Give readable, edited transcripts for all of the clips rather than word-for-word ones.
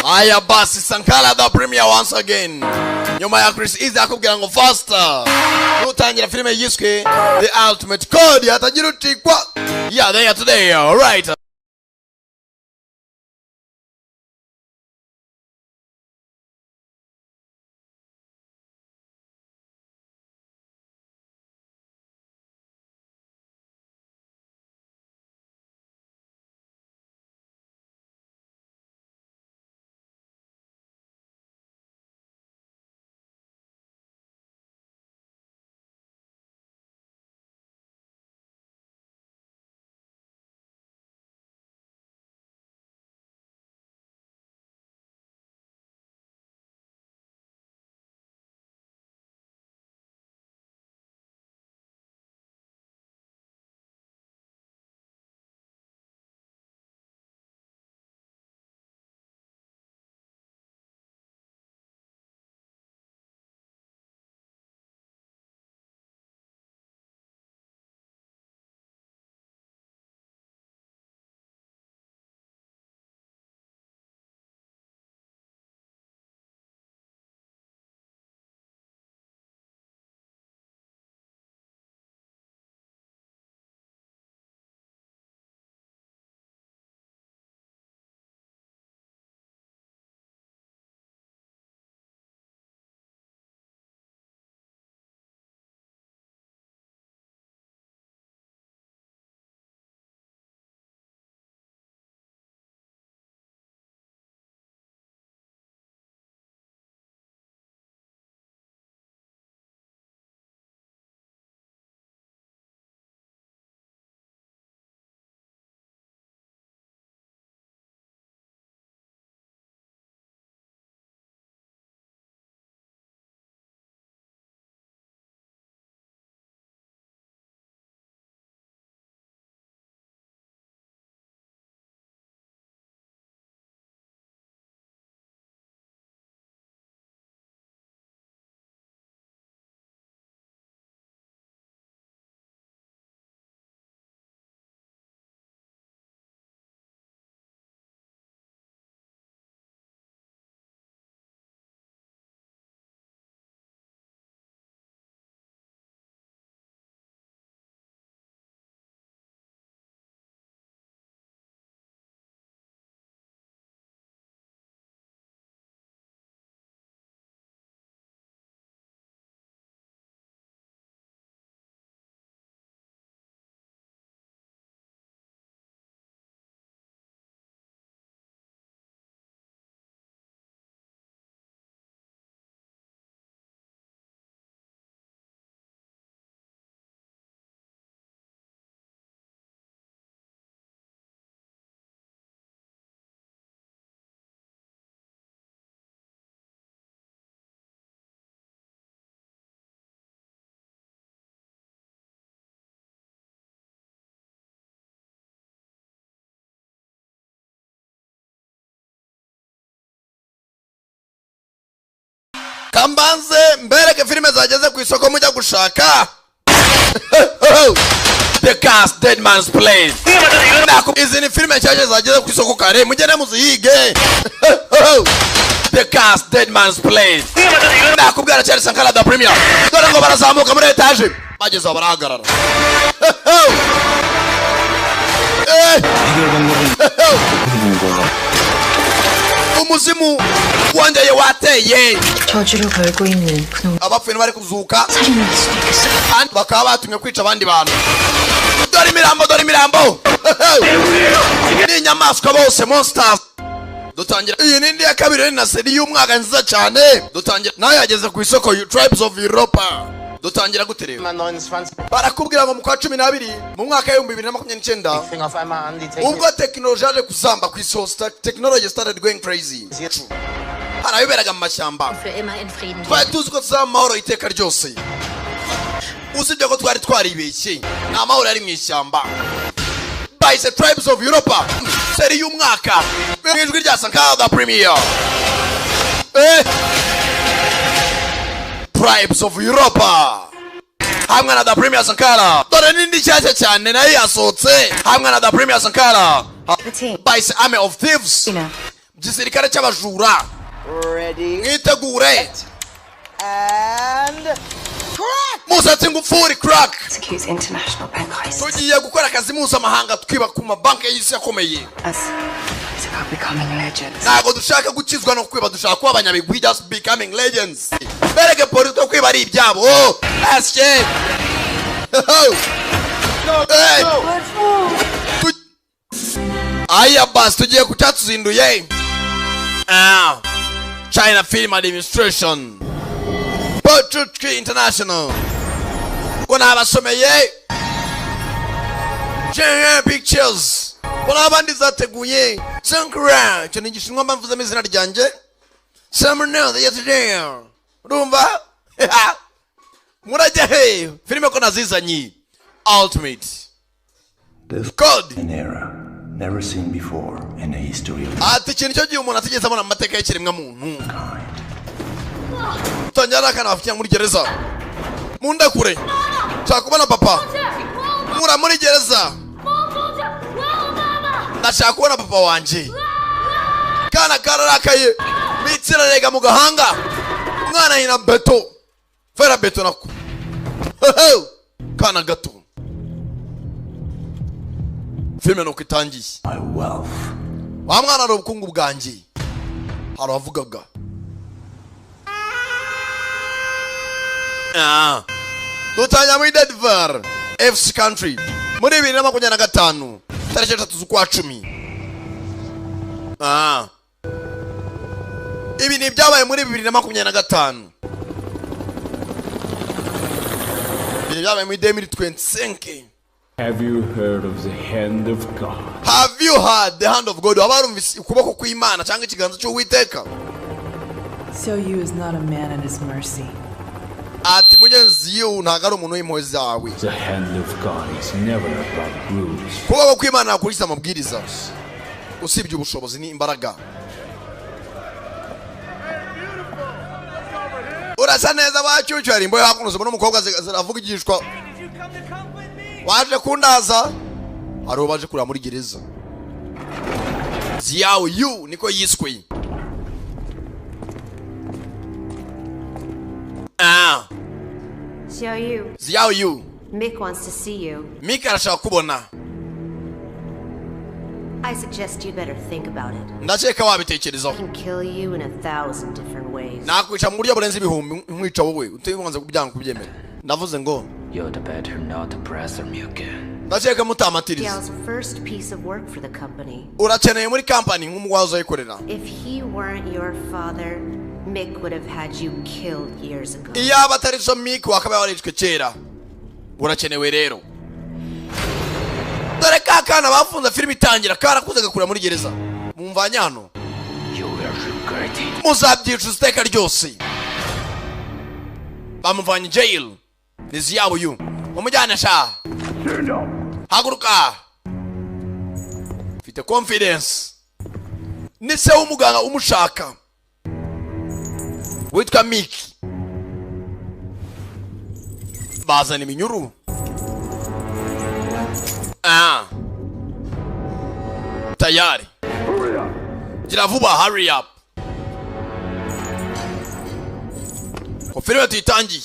Aya basi Sankara the premier once again. Nyuma ya Chris Easy akubwira ngo faster. Nutangira filime yiswe The Ultimate Code yatagira utikwa. Yeah, they are today. All right. Kambanze mbereke filime zageze ku isoko mujya gushaka. The Cast Dead Man's Place. Izi ni filime cyaje zageze ku isoko kare mugene muzihige. The Cast Dead Man's Place. Nakubwira cyane Sankara the premier. Dore ngo barazamuka muri etage. Bageze barahagarara. umuzimu wongeye wateye 저주를 걸고 있는 그놈 abapfuye bari kuzuka 살인할 수도 있겠어. bakaba batumye kwica abandi bantu. Dore imirambo ni inyamaswa bose monsters. Dutangira iyi nindi ya kabiri na seri y'umwaka nziza cyane. Dutangira nayo yageze ku isoko Tribes of Europa. Dutangira guterera barakubwira ngo mu kwa 12 mu mwaka wa 2029 ubwo technology yaje kuzamba ku isi hose. Technology started going crazy. Haraberaga mu mashyamba twari tuzi ko tuzaba amahoro iteka ryose. Usibye ko twari twaribeshye nta mahoro ari mu ishyamba. By the Tribes of Europa seri y'umwaka n'ijwi rya Sankara the premier. Tribes of Europa hamwe na the premier Sankara. Dore nindi cyashya cyane nayo yasohotse hamwe na the premier Sankara. By the Army of Thieves gisirikare cy'abajura. Ready. Mwitegure. And crack! Musatsi ngufuri crack. Executes international bank heists. Tugiye gukora akazi mpuzamahanga twiba ku mabanki y'isi yakomeye. Us. It's about becoming legends. Ntabwo dushaka gukizwa no kwiba, dushaka kuba abanyabigwi, just becoming legends. Bereke polisi ko kwiba ari ibyabo. Oh, that's shit. Hey. Aya bas tugiye kucyatuzinduye. China Film Administration. Portrait International. Kuna abasomeye. China Pictures. Kuna abandi zateguye. Sankara. Cyo nigishinwa mvuze amazina ryanjye. Samano the yesterday. Urumva? Murajya he. Filime ko nazizanye. Ultimate. This Code. an era never seen before in the history of Ati kintu cyo gihe umuntu atigeze abona amateka y'ikiremwa muntu. mankind. Tanyara kana afite muri gereza. Munda kure. Cyakubona papa. Mura muri gereza. Ndashaka kubona papa wanje. Kana kararakaye. Bitsira rega mu gahanga. Mwana hina beto. Fera beto nako. Kana gato. Filme no kitangiye. My wealth. Wa mwana ari ubukungu bwanjye. Haro avugaga. Dutanya muri Denver, FC country. Muri 2025. Tariki 3 z'ukwa 10. Ibi ni byabaye muri 2025. Ibi byabaye muri 2025. Have you heard of the hand of God? Have you heard the hand of God? Abarumvise ukuboko kw'Imana cyangwa ikiganza cy'Uwiteka. So you is not a man at his mercy. Ati mugenzi yo ntago ari umuntu w'impuhwe zawe. The hand of God is never about rules. Kuboko kw'Imana nakurikiza amabwiriza. Usibye ubushobozi ni imbaraga. Urasa neza bacyucyo ari imboye hakunoze n'umukobwa ziravugishwa. Waje kundaza. Ari baje kurira muri gereza. Ziao you niko yiswe. Show you. Ziao you. Mick wants to see you. Mika arashaka kubona. I suggest you better think about it. Ndakeka wabitekerezaho. I can kill you in 1,000 different ways. Nakwica mu buryo burenze ibihumbi nkwica wowe utibanze kubyanga kubyemera. Ndavuze ngo You'd better not pressure me again. ndakeka mutamatiriza. Gal's first piece of work for the company. Urakeneye muri company nk'umugwazo ayikorera. If he weren't your father, Mick would have had you killed years ago. Iyaba atari so Mick wakabaye waricwe kera. Urakenewe rero. Dore kakana bafunze filime itangira karakuze gakura muri gereza. Mumvanya hano. You will regret it. Muzabyicuza iteka ryose. Bamuvanye jail. Nizi yabo yu. Mumujyane sha. Haguruka. Fite confidence. Nise umuganga umushaka. Witwa Mick. Bazana iminyuru. Tayari. Gira vuba, hurry up. Filime tuyitangiye.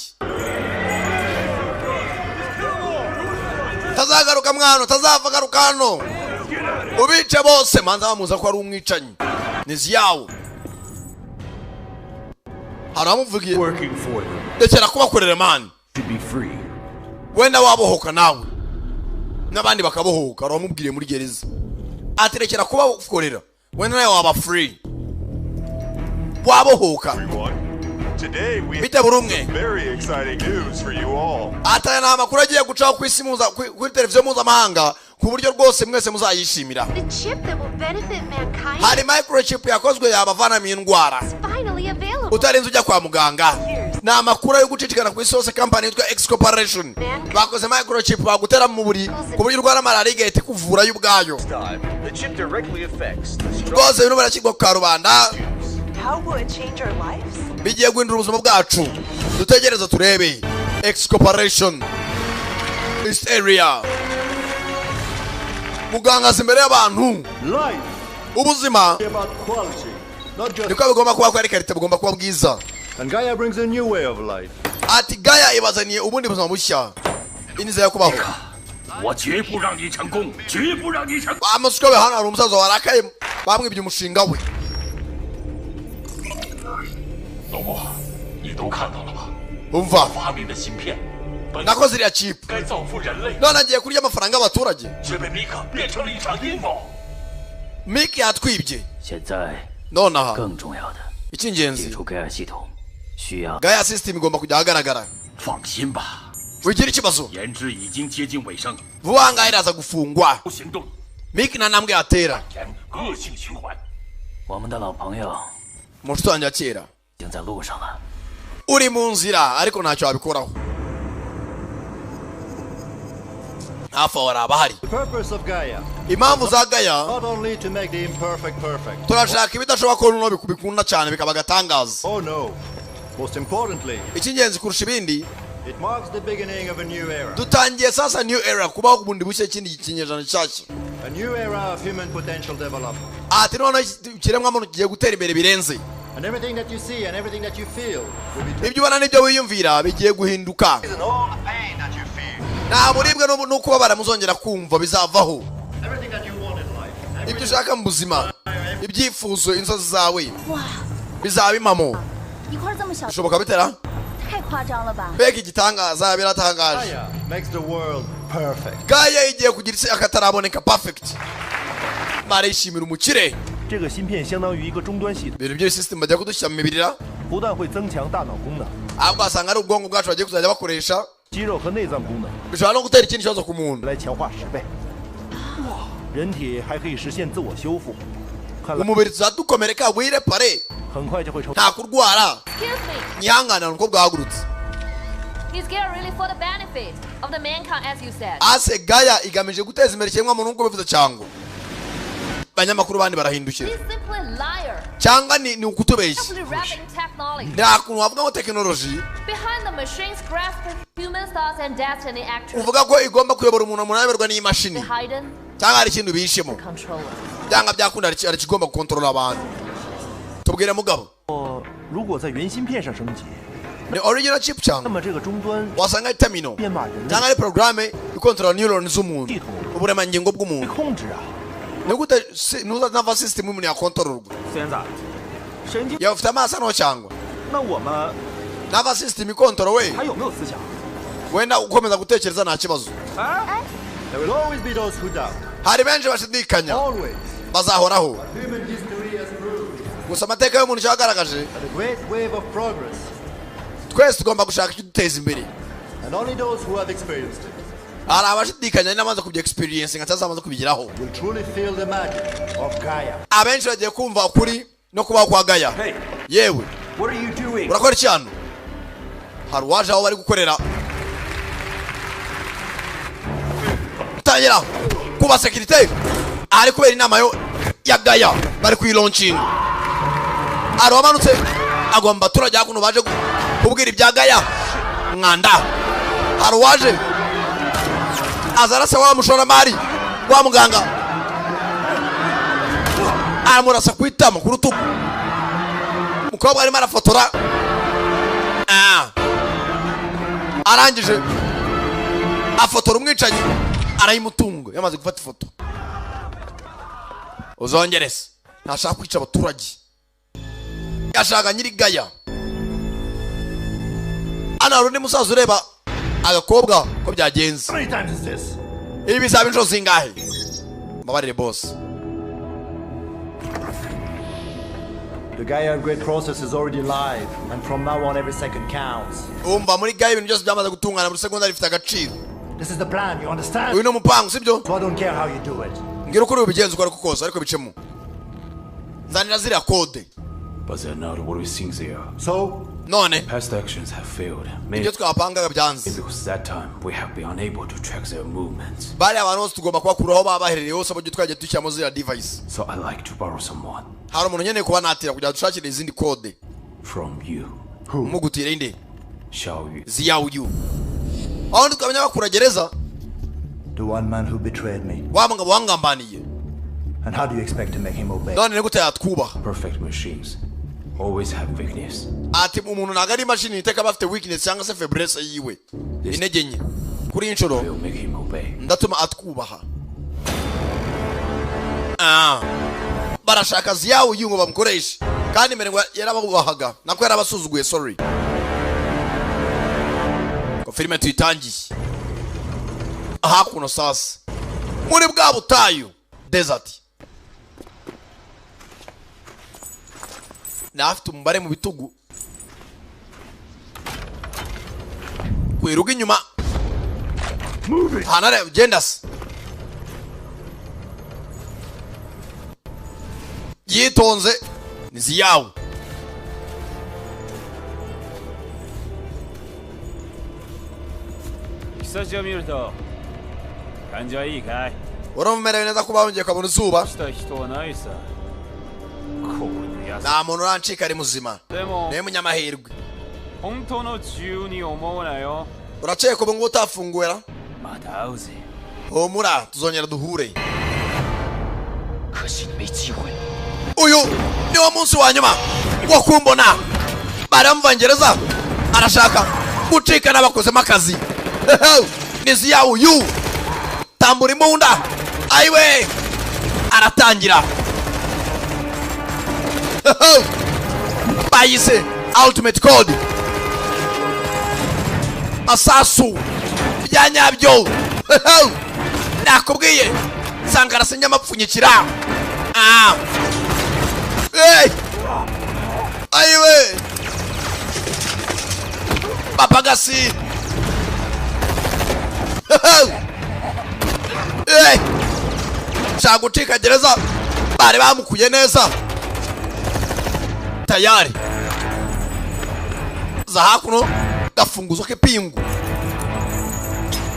Tazagaruka mwana, tazavagaruka hano. Ubice bose manza bamuza ko ari umwicanyi. Nizi yawo. Haramuvugiye. Working for you. Ndekera kubakorera man. To be free. Wenda wabohoka nawe. Nabandi bakabohoka, aramubwiriye muri gereza. Aterekera kubakorera. Wenda nawe waba free. Wabohoka. Today we Bite burumwe. very exciting news for you all. Ataya na makuru agiye gucaho ku isi muza kuri televiziyo mpuzamahanga ku buryo rwose mwese muzayishimira. The chip that will benefit mankind Hari microchip yakozwe yabavanamo indwara. is finally available. Utarinze ujya kwa muganga. Na amakuru yo gucicikana ku isi hose company yitwa X Corporation. Bakoze microchip bagutera mu buri ku buryo urwara malaria igahita kuvura y'ubwayo. The chip directly affects the Rwose bino barakigwa ku karubanda. How will it change our lives? Bigiye guhindura ubuzima bwacu. Dutegereza turebe. X Corporation. East area. Muganga imbere y'abantu. Life Ubuzima about quality. niko bigomba kuba kwari karite bugomba kuba bwiza. And Gaia brings a new way of life. Ati Gaia ibazaniye ubundi buzima bushya. Iniza yakubaho. Amusuko be hano ari umusaza warakaye bamwibye umushinga we. Umva. Nakoze iriya chip. None agiye kurya amafaranga y'abaturage. Miki yatwibye. None aha. Icy'ingenzi. Gaia system igomba kujya ahagaragara. Wigira ikibazo. Vuba ngaho iraza gufungwa. Miki nta ntambwe yatera. Mushito wanjye akera. Uri mu nzira ariko ntacyo wabikoraho. Hafi aho haraba hari. Impamvu za Gaia turashaka ibidashoboka ko nuno bikunda cyane bikaba agatangaza. Icy'ingenzi kurusha ibindi, dutangiye sasa new era, kubaho ku bundi bushya ikindi kinyejana cyashya. Ati none ikiremwa muntu kigiye gutera imbere birenze. And everything that you see and everything that you feel will be ibyo ubona n'ibyo wiyumvira bigiye guhinduka. Nta buribwe no kubabara muzongera kumva bizavaho. Ibyo ushaka mu buzima, ibyifuzo, inzozi zawe bizaba impamo. Bishoboka bitera? Mbega igitangaza biratangaje. Gaia igiye kugira isi akataraboneka perfect. Marishimira umukire. 这个芯片相当于一个终端系统， ibintu byose system bajya kudushyira mu mibirira 不但会增强大脑功能， ahubwo asanga ari ubwonko bwacu bagiye kuzajya bakoresha 肌肉和内脏功能， bishobora no gutera ikindi kibazo ku muntu 来强化10倍。人体还可以实现自我修复， umubiri tuzadukomereka wirepare 很快就会抽。 nta kurwara nihangana nuko bwahagurutse. He's here really for the benefit of the mankind, as you said. Ase Gaia igamije guteza imbere ikiremwa muntu nk'uko bivuze cyangwa banyamakuru bandi barahindukira cyangwa ni ukutubeshya. Nta kuntu wavuga ngo tekinoloji uvuga ko igomba kuyobora umuntu umuntu ayoborwa n'imashini cyangwa hari ikintu bishemo cyangwa byakunda hari ikigomba gukontorora abantu. Tubwire mugabo, 如果在原芯片上升级， ni original chip cyangwa 那么这个终端 wasanga ari terminal cyangwa ari programme ikontorora neuron z'umuntu, uburemangingo bw'umuntu 控制啊。 Nigute nuza nava system umuntu yakontororwa. 现在神经 yafite amaso no cyangwa 那我们 nava system ikontororowe 还有没有思想？ wenda ukomeza gutekereza nta kibazo. There will always be those who doubt. Hari benshi bashidikanya bazahoraho. Gusa amateka y'umuntu cyagaragaje A great wave of progress. twese tugomba gushaka icyo duteza imbere. And only those who have experienced it hari abashidikanya n'amaze kubya experience nka cyazamaze kubigeraho. will truly feel the magic of Gaia. Abenshi bagiye kumva ukuri no kubaho kwa Gaia. Yewe urakora iki hano? Hari uwaje aho bari gukorera tangira kuba security ari kubera inama ya Gaia bari kuyilaunching. Ari wamanutse agomba turajya hakuno baje kubwira ibya Gaia mwanda. Hari waje azarase wa mushoramari wa muganga amurasa kwitama ku rutugu. Mukobwa arimo arafotora arangije afotora umwicanyi arayimutunga yamaze gufata ifoto. Uzongerese ntashaka kwica abaturage, yashaka nyiri Gaia. Ana rundi musaza ureba agakobwa ko byagenze. Ibi bizaba inshuro zingahe? Mbabarire boss. The Gaia upgrade process is already live, and from now on every second counts. Umva muri Gaia ibintu byose byamaze gutungana buri segonda rifite agaciro. This is the plan, you understand? Uyu no mupango sibyo? So I don't care how you do it. Ngira ukuri ubigenza uko kose ariko bicemo. Zanira zira code. But they're not what we think they are. So? None. Past actions have failed. Maybe because that time we have been unable to track their movements. Bali abantu bose tugomba kubakuraho babaherereye hose abyo twaje dushyiramo zira device. So I like to borrow someone. Hari umuntu nyene kuba natira kujya dushakira izindi code. From you. Who? Mugutire inde? Shall you? Ziyao you. Aho tukamenya bakura gereza. The one man who betrayed me. Wa mugabo wangambaniye. And how do you expect to make him obey? none ni gute yatwubaha? Perfect machines always have weakness. Ati umuntu ntago ari imashini iteka bafite weakness cyangwa se faiblesse yiwe, intege nke. Kuri inshuro Will make him obey. ndatuma atwubaha. Barashaka ziyawe yungo bamukoresha kandi mbere ngo yarababubahaga nako yarabasuzuguye. Sorry, ko filime tuyitangiye hakuno sasa muri bwa butayu desert. Nafite umubare mu bitugu kwiruga inyuma hanare gendasi yitonze niziyawe. uramumerewe neza kuba wongeye ukabona izuba. nta muntu urancika ari muzima, niwe munyamahirwe. urakeka ubu ngubu utafunguwera? humura tuzongera duhure. uyu niwo munsi wa nyuma wo kumbona. baramuvangereza arashaka gucika n'abakozemo akazi. nizi yawe uyu tambura imbunda. ayiwe aratangira. bayise ultimate code. asasu bya nyabyo. nakubwiye Sankara se nyamapfunyikira. ayiwe papagasi. shagucika gereza bari bamukuye neza tayari. za hakuno gafunguzo ke pingu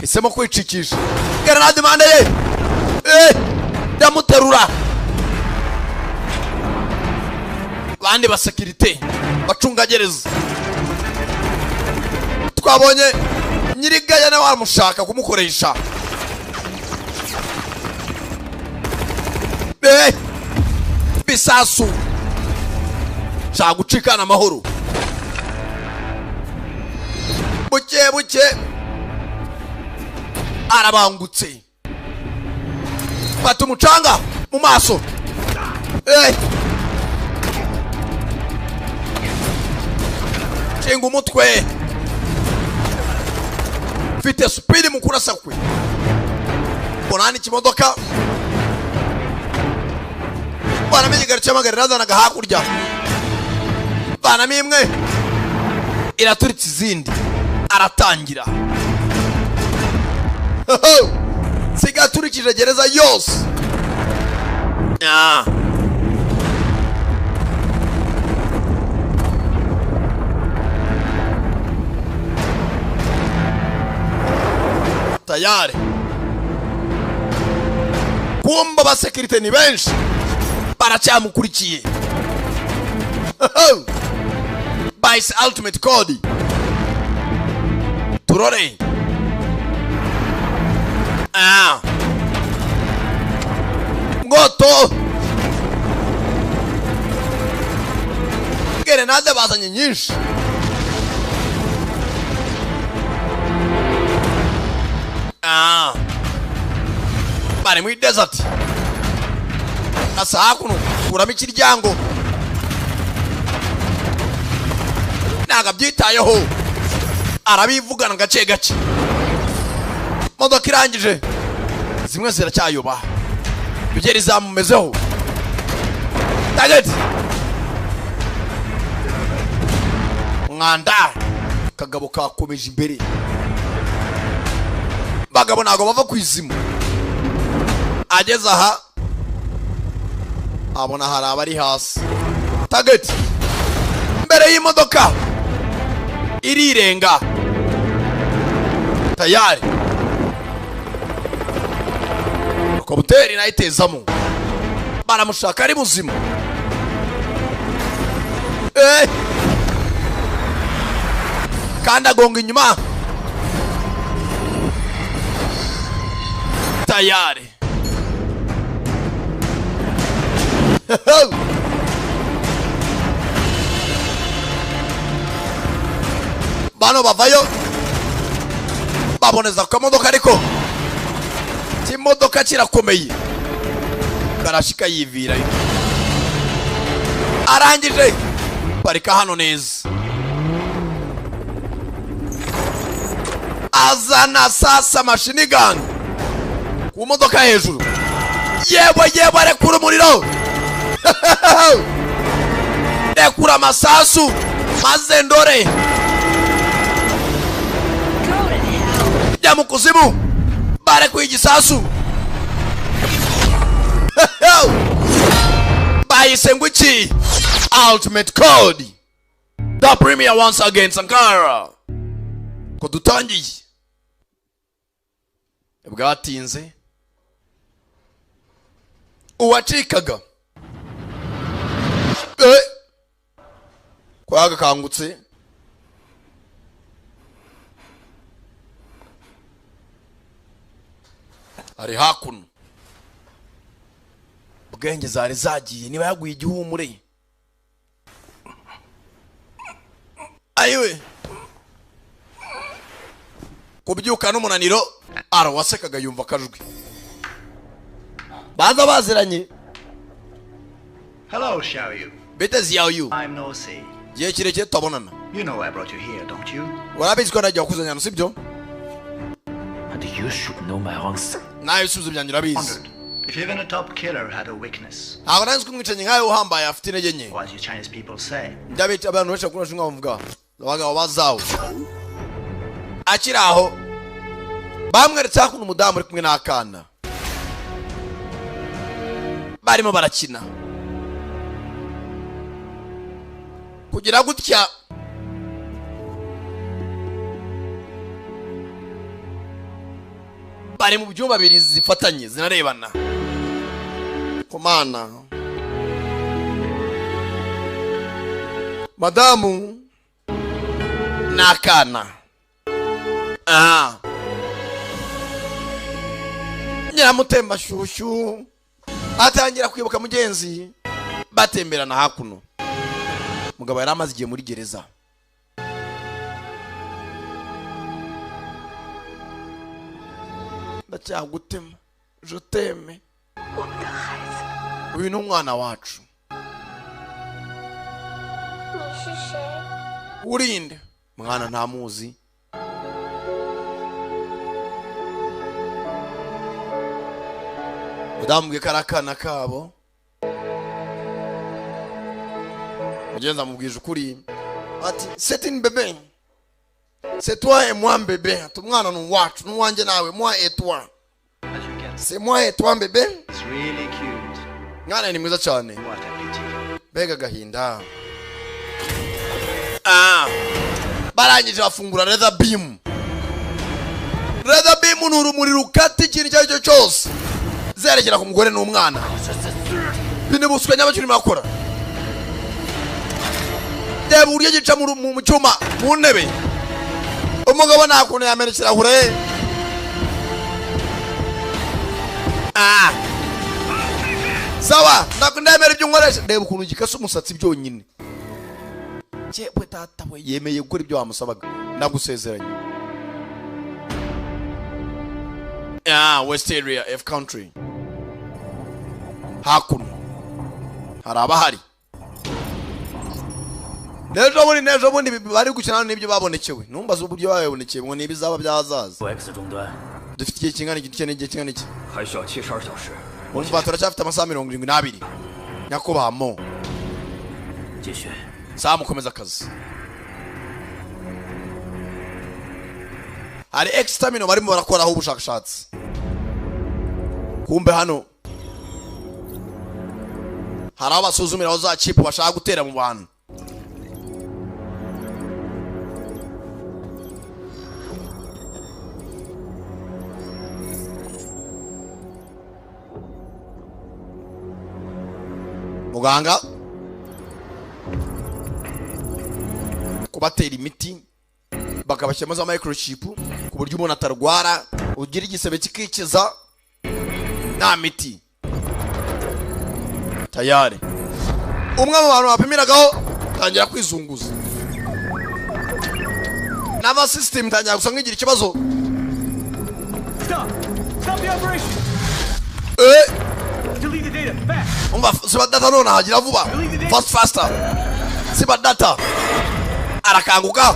isemo kwicikisha grenade mande ye. damuterura bandi ba security bacunga gereza. twabonye nyirigaya na wamushaka kumukoresha. bisasu shagucikana amahoro. buke buke arabangutse fata umucanga mu maso. cenga umutwe. fite speed mu kurasa kwe. bonani kimodoka banamenye garuce amagare razanaga hakurya. banamo imwe iraturitse izindi aratangira. sigaturikije gereza yose. tayari kumba ba security ni benshi baracyamukurikiye. Bayise ultimate code. turore. ngoto grenade bazanye nyinshi. bari muri desert. asa hakuno kuramo ikiryango ntago abyitayeho arabivugana gace gace. modoka irangije zimwe ziracyayoba bigeri zamumezeho. target mwanda kagabo kakomeje imbere. bagabo ntago bava ku izimu. ageze aha abona hari abari hasi. target mbere y'imodoka irirenga tayari. kobuteri nayitezamo baramushaka ari muzima. kandi agonga inyuma tayari. bano bavayo baboneza ku modoka ariko kimodoka kirakomeye karashika yivira arangije parika hano neza azana sasa machine gun ku modoka hejuru yewe rekura umuriro rekura amasasu maze ndore jya mu kuzimu barekuye igisasu bayise ngo iki ultimate code the premier once again Sankara ko dutangiye bwatinze uwacikaga kwaga kangutse ari hakuno ubwenge zari zagiye niba yaguye igihumure ayiwe kubyuka n'umunaniro arawasekaga yumva akajwi baza baziranye. Hello, Xiaoyu. Bite Xiaoyu. I'm no say. Gihe kirekire tutabonana. You know I brought you here, don't you? Warabizi ko najya kuzanya no sibyo? And you should know my answer. Nayo subiza byanyu rabizi. If even a top killer had a weakness. Ntabwo nanzi kumwicanyi nkayo uhambaye afite intege nke. What you Chinese people say? Ndabita abantu benshi bakunda shunga bavuga. Babaga bazawo. Akiraho bamweretse hakuno umudamu uri kumwe n'akana. Barimo barakina. Kugira gutya bari mu byumba bibiri zifatanye zinarebana. Komana madamu n'akana. Nyiramutemba shushu atangira kwibuka mugenzi batemberana hakuno. Mugabo yari amaze igihe muri gereza. Ndacyagutema je t'aime. Uyu ni umwana wacu. Urinde mwana ntamuzi. Mudamu karakana kabo. Mugenza amubwije ukuri ati c'est une bébé. C'est toi et moi bébé. Tumwana n'uwacu n'uwanjye nawe moi et toi. C'est moi et toi bébé. It's really cute. Mwana ni mwiza cyane. What a pity. Bega gahinda. Barangije bafungura leather beam. Leather beam ni urumuri rukata ikintu icyo aricyo cyose. Zerekera ku mugore n'umwana. Bine buswe nyabakiri makora. Deba uriye gica mu cyuma mu ntebe. Umugabo nakuntu yamenekera hure. Sawa, ndakundemera ibyo nkoresha. Deba ukuntu gikasa umusatsi byonyine. Cyewe tata we yemeye gukora ibyo wamusabaga. Ndagusezeranye. West area F country. Hakuno harabahari. Nejo bundi bari gukina n'ibyo babonekewe. Numbaza uburyo babonekeye ngo nibizaba byazaza. Dufite igihe kingana igihe kingana iki? Umva turacyafite amasaha 72. Nyakubahamo. Saa mukomeza akazi. Hari extermino barimo barakoraho ubushakashatsi. Kumbe hano hari abasuzumira aho za chip bashaka gutera mu bantu. Muganga kubatera imiti bakabashyiramo za microchip ku buryo umuntu atarwara ugira igisebe kikikiza nta miti tayari umwe mu bantu bapimiragaho tangira kwizunguza nava system tangira gusa nkigira ikibazo. Stop the operation. Delete the data fast. Umva siba data none hagira vuba. Faster. Siba data. Arakanguka.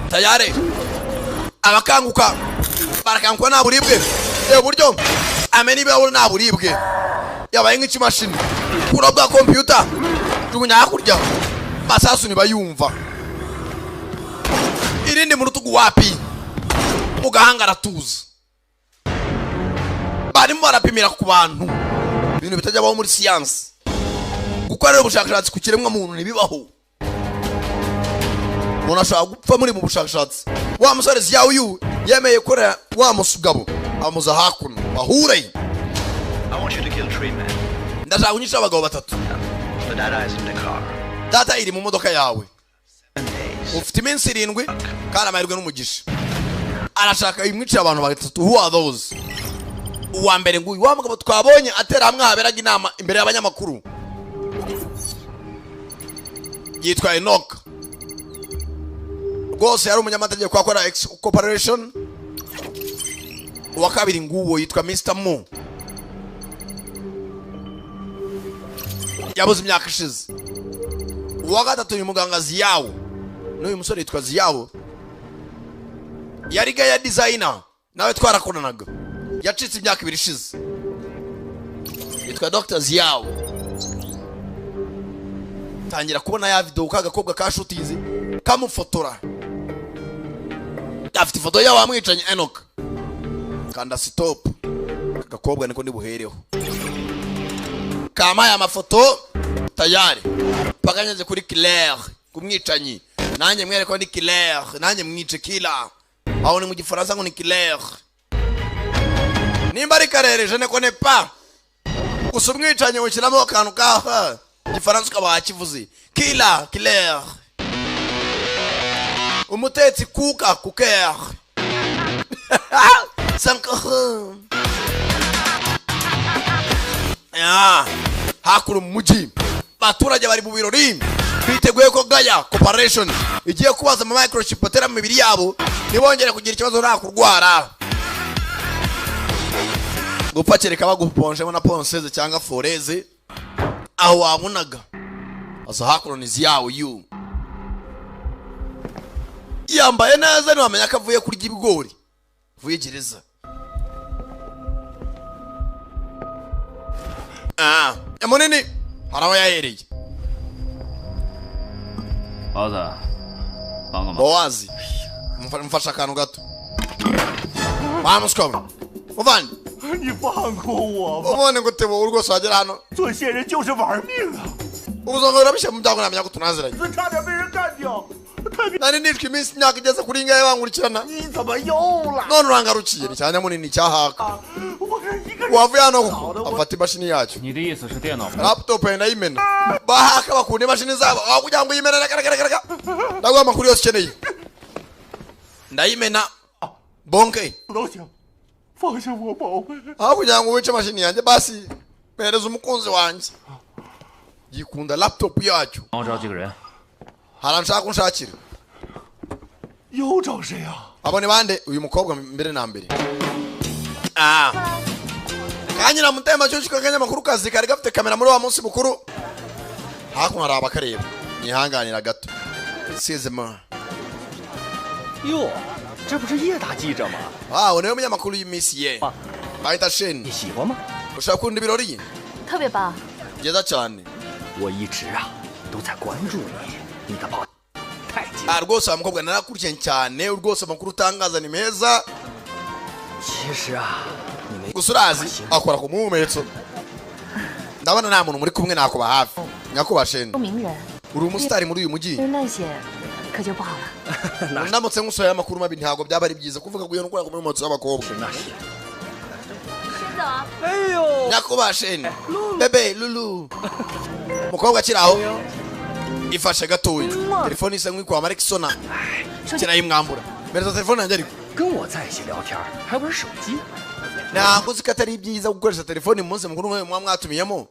Tayari. Abakanguka. Barakanguka nta buribwe. Buryo ameni bawo nta buribwe. Yabaye nk'ikimashini. Kuro bwa computer. Tugunya hakurya. Masasu nibayumva. Irindi mu rutugu wapi? Ugahanga aratuza. Barimo barapimira ku bantu. Ibintu bitajya baho muri science. Gukorera ubushakashatsi ku kiremwa muntu nibibaho. Mona shaka gupfa muri mu bushakashatsi. Wa musore yawe uyu yemeye korera wa musugabo. Amuza hakuno. Bahure. I want you to kill 3 men. Ndashaka kunyisha abagabo batatu. The data is in the car. Data iri mu modoka yawe. Ufite iminsi 7 kandi amahirwe n'umugisha. Arashaka imwicira abantu batatu. Who are those? Uwa mbere nguyu wa mugabo twabonye atera hamwe haberaga inama imbere y'abanyamakuru. Yitwa Enoch. Rwose yari umunyamategeko akora corporation. Uwa kabiri nguwo yitwa Mr. Mo. Yabuze imyaka ishize. Uwa gatatu ni muganga Ziyawo. N'uyu musore yitwa Ziyawo. Yari gaya designer. Nawe twarakoranaga. Yacitse imyaka 2 ishize. Yitwa Dr. Ziyawo. Tangira kubona ya video kagakobwa ka shootinze kamufotora. Afite ifoto yawe amwicanye Enoch. Kanda stop. Kagakobwa niko ndibuhereho. Kama ya mafoto tayari. Paganyaze kuri Claire kumwicanyi. Nanjye mwereko ni Claire, nanjye mwice kila. Aho ni mu gifaransa ngo ni Claire. Nimba ari karere je ne connais pas. Usumwicanyi ukiramo akantu ka gifaransa kaba kivuze. Kila Claire. Umutetsi kuka kuker. Sankara. Ya, hakuru muji. Baturage bari mu birori. Biteguye ko gaya corporation igiye kubaza ama microchip atera mu mibiri yabo nibongere kugira ikibazo nta kurwara. Gupakireka baguponje na ponseze cyangwa foreze aho wamunaga. Asa hakuru nizi yawo you. Yambaye neza ni wamenya kavuye kurya ibigori. Vuye gereza. Yamunini harawa yahereye. Oza. Banga ma. Boazi. Mfasha akantu gato. Vamos come. Uvani. 你放过我吧！ Ubone ngo tebo urwose wagera hano. 做线人就是玩命啊！ Ubuzongo urabishe mu byago namenya ko tunaziranye. 差点被人干掉。 Nari nitwe iminsi imyaka igeze kuri ingahe bankurikirana. 你怎么又来？ None urangarukiye cyane munini cyahaka. Wavuye hano afata imashini yacu. 你的意思是电脑？ Laptop ndayimena. Bahaka bakunda imashini zabo. Aho kugira ngo yimena reka. Ndagwa amakuru yose ukeneye. Ndayimena. Bonke. 都行，放下我宝贝。 Aho kugira ngo wice mashini yanjye basi pereza umukunzi wanjye. Yikunda laptop yacu. 帮我找几个人。 Haranshaka kunshakira. 又找谁啊？ Abo ni bande uyu mukobwa mbere na mbere. Kanyira mutema cyo kanya makuru kazi kari gafite kamera muri wa munsi mukuru. Hakuno araba kareba. Nihanganira gato. Sizema. 哟，这不是叶大记者吗？ Niwe munyamakuru y'imisi ye. Bahita Shen. 你喜欢吗？ Ushaka kundi birori? 特别棒。 Byiza cyane. 我一直啊都在关注你，你的报太精。Rwose amukobwa narakurikiye cyane, rwose amakuru utangaza ni meza. 其实啊，你没 Gusurazi akora ku muhumetso. Ndabona nta muntu muri kumwe nakuba hafi. Nyakuba Shen. 名人。 Uri umusitari muri uyu mujyi. 那些可就不好了。 Ndamutse ngusoya amakuru mabi ntago byaba ari byiza kuvuga kuyo nukora ku muhumetso w'abakobwa. 先走啊。 哎呦， Nyakuba Shen. Bebe Lulu. Mukobwa kiraho. Ifashe gatoya. Telefone isa nk'ikwa Marexona. Kirayimwambura. Mereza telefone yanjye ariko. 跟我在一起聊天还玩手机， ntabwo uzi ko atari byiza gukoresha telefoni mu munsi mukuru muba mwatumiyemo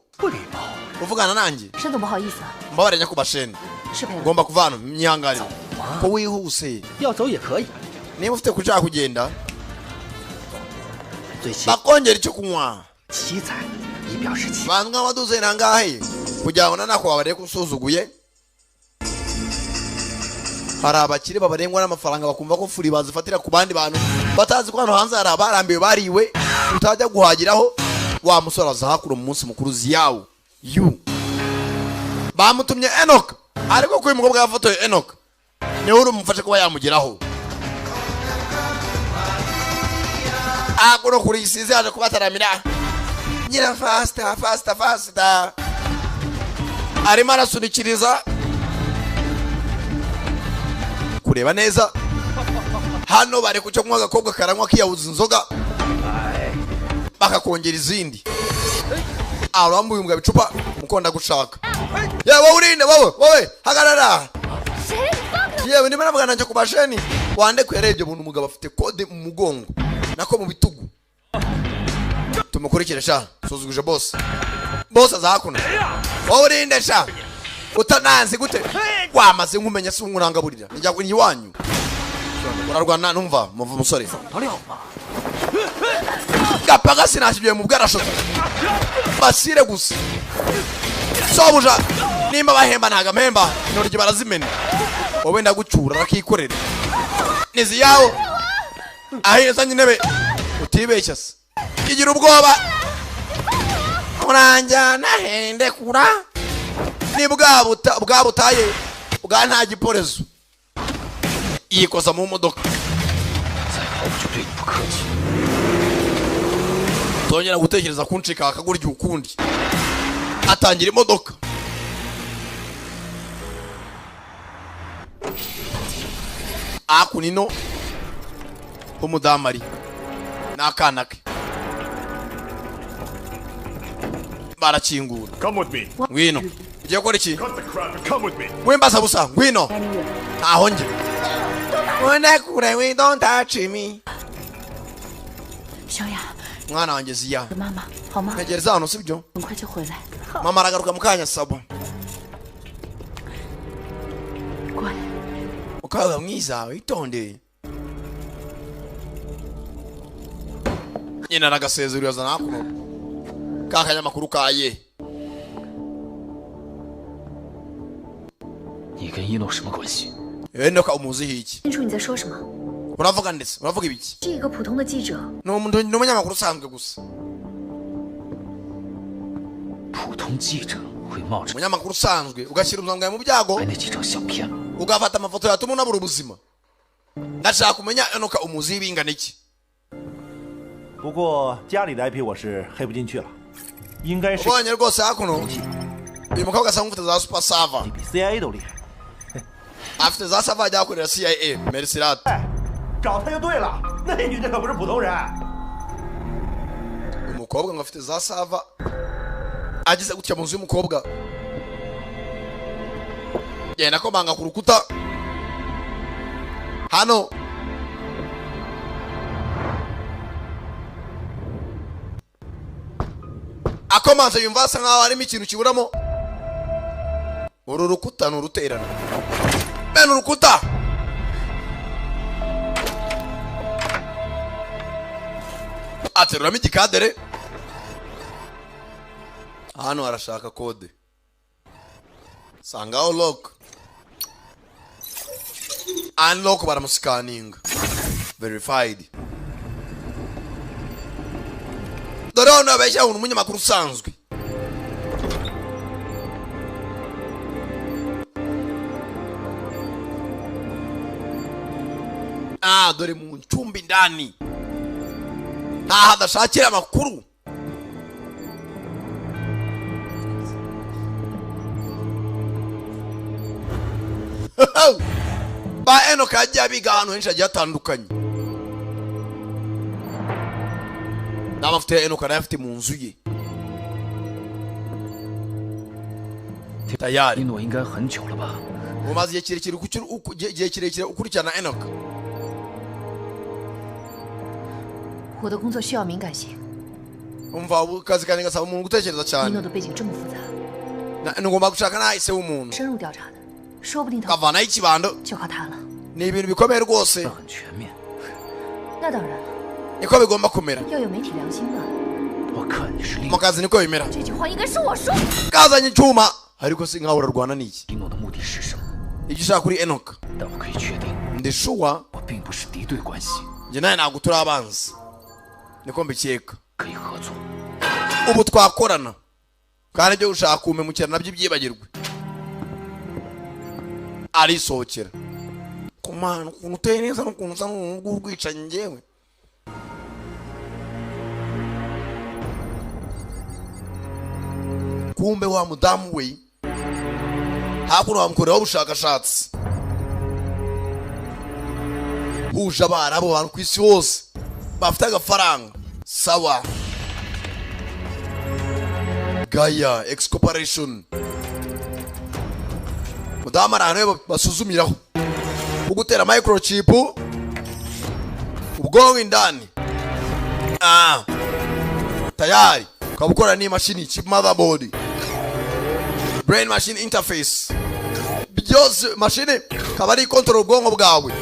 uvugana nanjye 沈总不好意思啊， mbabarira nyakubasheni 是陪了。 ngomba kuvana myihanganire ko wihuse 要走也可以， niba ufite kushaka kugenda 最起 bakongera icyo kunywa 7彩以表示气。 bantu nk'abaduze nangahe kugira ngo nanako babare kusuzuguye hari abakire babarengwa n'amafaranga bakumva ko furi bazifatira ku bandi bantu batazi ko hano hanze hari abarambiwe bariwe utajya guhagiraho wa musore aza hakuru mu munsi mukuru ziyawo yu bamutumye Enoch ariko ko uyu mukobwa yafotoye Enoch niwe urumufashe kuba yamugeraho akuno kuri isize yaje kubataramira ngira fasta arimo arasunikiriza kureba neza hano bari kucyo kunywa agakobwa karanywa kiyabuza inzoga bakakongera izindi arambuye mbwa bicupa mukonda gushaka yewe urinde wowe hagarara yewe ndimo navuga nanje kubasheni wande kwerebye buntu umugabo afite kode mu mugongo nako mu bitugu tumukurikire sha suzuguje boss azahakuna wowe urinde sha utananzi gute wamaze nkumenya si unkurangaburira njya kuri iwanyu urarwana numva muva umusore gapaga sinashibiye mu bwarasho basire gusa sobuja nimba bahemba ntaga mpemba norije barazimena wowe ndagucyura rakikorera nizi yawo aheza nyinebe utibeshya se igira ubwoba uranjyana hende kura ni bwabutaye bwa nta giporezo yikoza mu modoka tongera gutekereza kuncika akagurya ukundi atangira imodoka akunino umudamari n'akana ke barakingura ngwino ugiye gukora iki wembaza busa ngwino ntaho njye wenda kure we don't touch me 小雅， mwana wanjye ziya 妈妈好吗？ ntegereza hano sibyo 很快就回来。 mama aragaruka mu kanya sabo 乖， ukaba mwiza witonde nyina aragasezerera zana kuno kakanyamakuru kaye 你跟一诺什么关系？ Enoch umuzihi iki 清楚你在说什么？ uravuga ndetse uravuga ibiki 是一个普通的记者。 n'umunyamakuru usanzwe gusa 普通记者会冒着 umunyamakuru usanzwe ugashyira ubuzima bwawe mu byago 拍那几张相片， ugafata amafoto yatuma unabura ubuzima ndashaka kumenya Enoch umuzihi bingana iki 不过家里的 IP 我是黑不进去了，应该是 ubonye rwose hakuno uyu mukobwa asanga ufite za super server 比 CIA 都厉害。 afite za server ajya akorera CIA Mercirat 找他就对了，那女的可不是普通人。 umukobwa ngo afite za server agize gutya mu nzu y'umukobwa yenda ko banga ku rukuta hano akomanze yumva asa nkaho harimo ikintu kiburamo uru rukuta ni uruterana bene urukuta ateruramo igikadere hano arashaka kode sangaho lock unlock baramusikaninga verified dore hano abeshya umuntu umunyamakuru usanzwe dore mu ncumbi ndani ntaho adashakira amakuru ba Enoch yagiye abiga ahantu henshi hagiye hatandukanye n'amafoto ya Enoch arayafite mu nzu ye tayari 一诺应该很久了吧？ umaze igihe kirekire ukurikirana Enoch 我的工作需要敏感性。 umva ukazi kanjye gasaba umuntu gutekereza cyane 一诺的背景这么复杂， ngomba gushaka nahise w'umuntu 深入调查的，说不定他 kavanaho ikibando 就靠他了。 ni ibintu bikomeye rwose 那当然了， niko bigomba kumera 要有媒体良心嘛。 mu kazi niko bimera 这句话应该是我说。 kazanye icyuma ariko si nkaho urarwana n'iki 一诺的目的是什么？ icyo ushaka kuri Enoch 但我可以确定， ndi sure 我并不是敌对关系， njye nawe ntabwo turi abanzi niko mbikeka 可以合作。 ubu twakorana kandi ibyo ushaka kumpemukira nabyo byibagirwe arisohokera kumana ukuntu uteye neza n'ukuntu usa n'urwicanyi njyewe kumbe wa mudamu we hakuno bamukoreraho ubushakashatsi huje abarabu abantu ku isi hose bafite agafaranga sawa Gaya X Corporation mudamu ari ahantu basuzumiraho ugutera microchip ubwonko indani tayari ukaba ukora n'imashini chip motherboard brain machine interface byose mashine kaba ari control ubwonko bwawe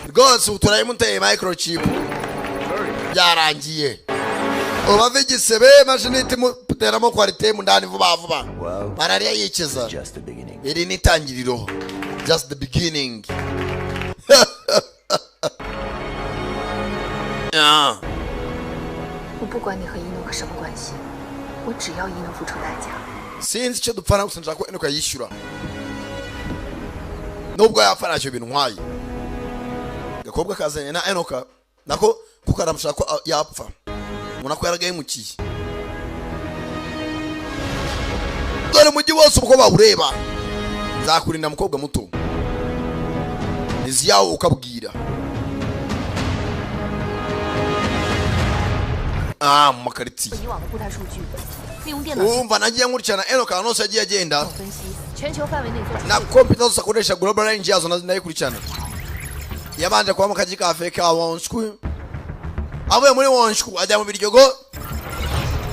rwose uturayimuteye microchip byarangiye ubave igisebe mashini itimuteramo quality mu ndani vuba vuba malariya yikiza iri ni itangiriro just the beginning 我不管你和伊诺克什么关系，我只要伊诺付出代价。 sinzi icyo dupfana gusa nshaka ko Enoch yishyura nubwo yapfa ntacyo bintu nkwaye gakobwa kazanye na Enoch nako kuko aramushaka ko yapfa ubona ko yaragahemukiye dore mujyi wose uko bawureba nzakurinda mukobwa muto izi yawe ukabwira mu makariti umva nagiye nkurikirana Enoch ahantu hose yagiye agenda na kompiyuta zose akoresha global range yazo nayikurikirana yabanje kuba mu kazi ka Afrika wonshku avuye muri wonshku ajya mu biryogo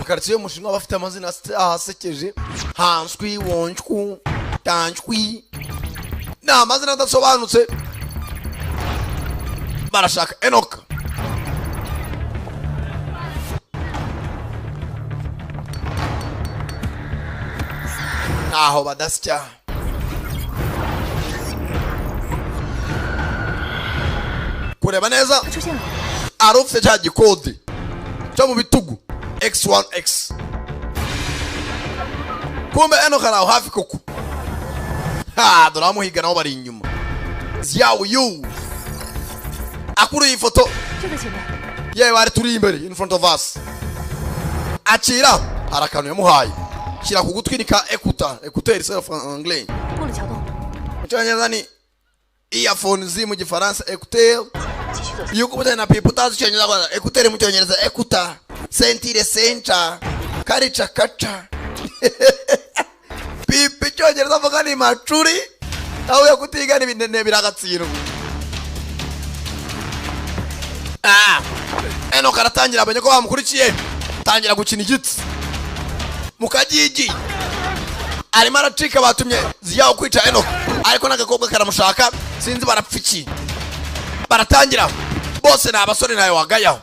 karitiye y'umushinwa bafite amazina asekeje hanshwi wonshku tanshwi na amazina adasobanutse barashaka Enoch aho badasya kureba neza arufite cya gikode cyo mu bitugu X1X kumbe Enoch araho hafi koko dore amuhiga nabo bari inyuma ziyawu yu akuru iyi foto yewe bari turi imbere in front of us akira hari akantu yamuhaye shyira ku gutwi ni ka écouteur self anglais icyongereza ni earphone zi mu gifaransa écouteur yuko butane na pipo utazi icyongereza kwa écouteur mu cyongereza écouteur sentire center karica kaca pipo icyongereza avuga ni macuri aho yakutiga ni binene biragatsiro Enoch aratangira abonye ko bamukurikiye tangira gukina igiti mukagigi arimo aracika batumye ziyaho kwica Enoch ariko n'agakobwa karamushaka sinzi barapfiki baratangira bose ni abasore nayo wagayaho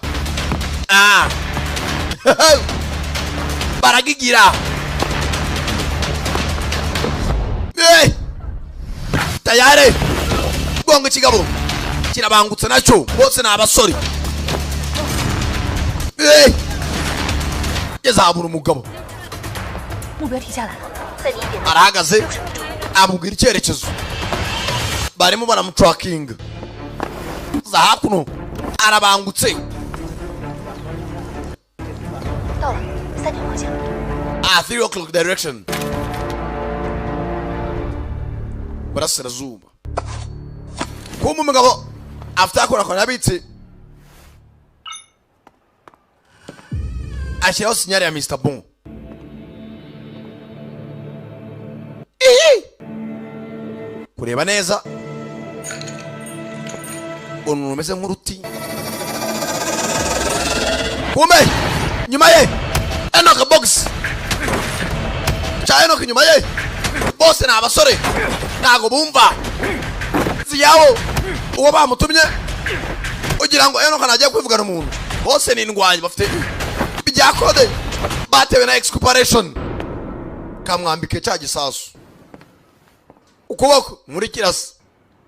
baragigira tayare gongo ikigabo kirabangutse nacyo bose ni abasore yazabura umugabo arahagaze amubwira icyerekezo barimo baramutrakinga za hakuno arabangutse 3 o'clock direction burasirazuba kumbe umugabo afite akora yabitse ashyiraho sinyari ya Mr. Bon kureba neza Onu rumeze nk'uruti. Kumbe nyuma ye Enoka box. Cha Enoka nyuma ye. Bose na abasore. Nago bumva. Ziyawo uwo bamutumye ugira ngo Enoka nagiye kwivugana umuntu. Bose ni indwanyi bafite bijya kode. Batewe na excomparation. Kamwambike cya gisasu. Ukuboko muri kirasa.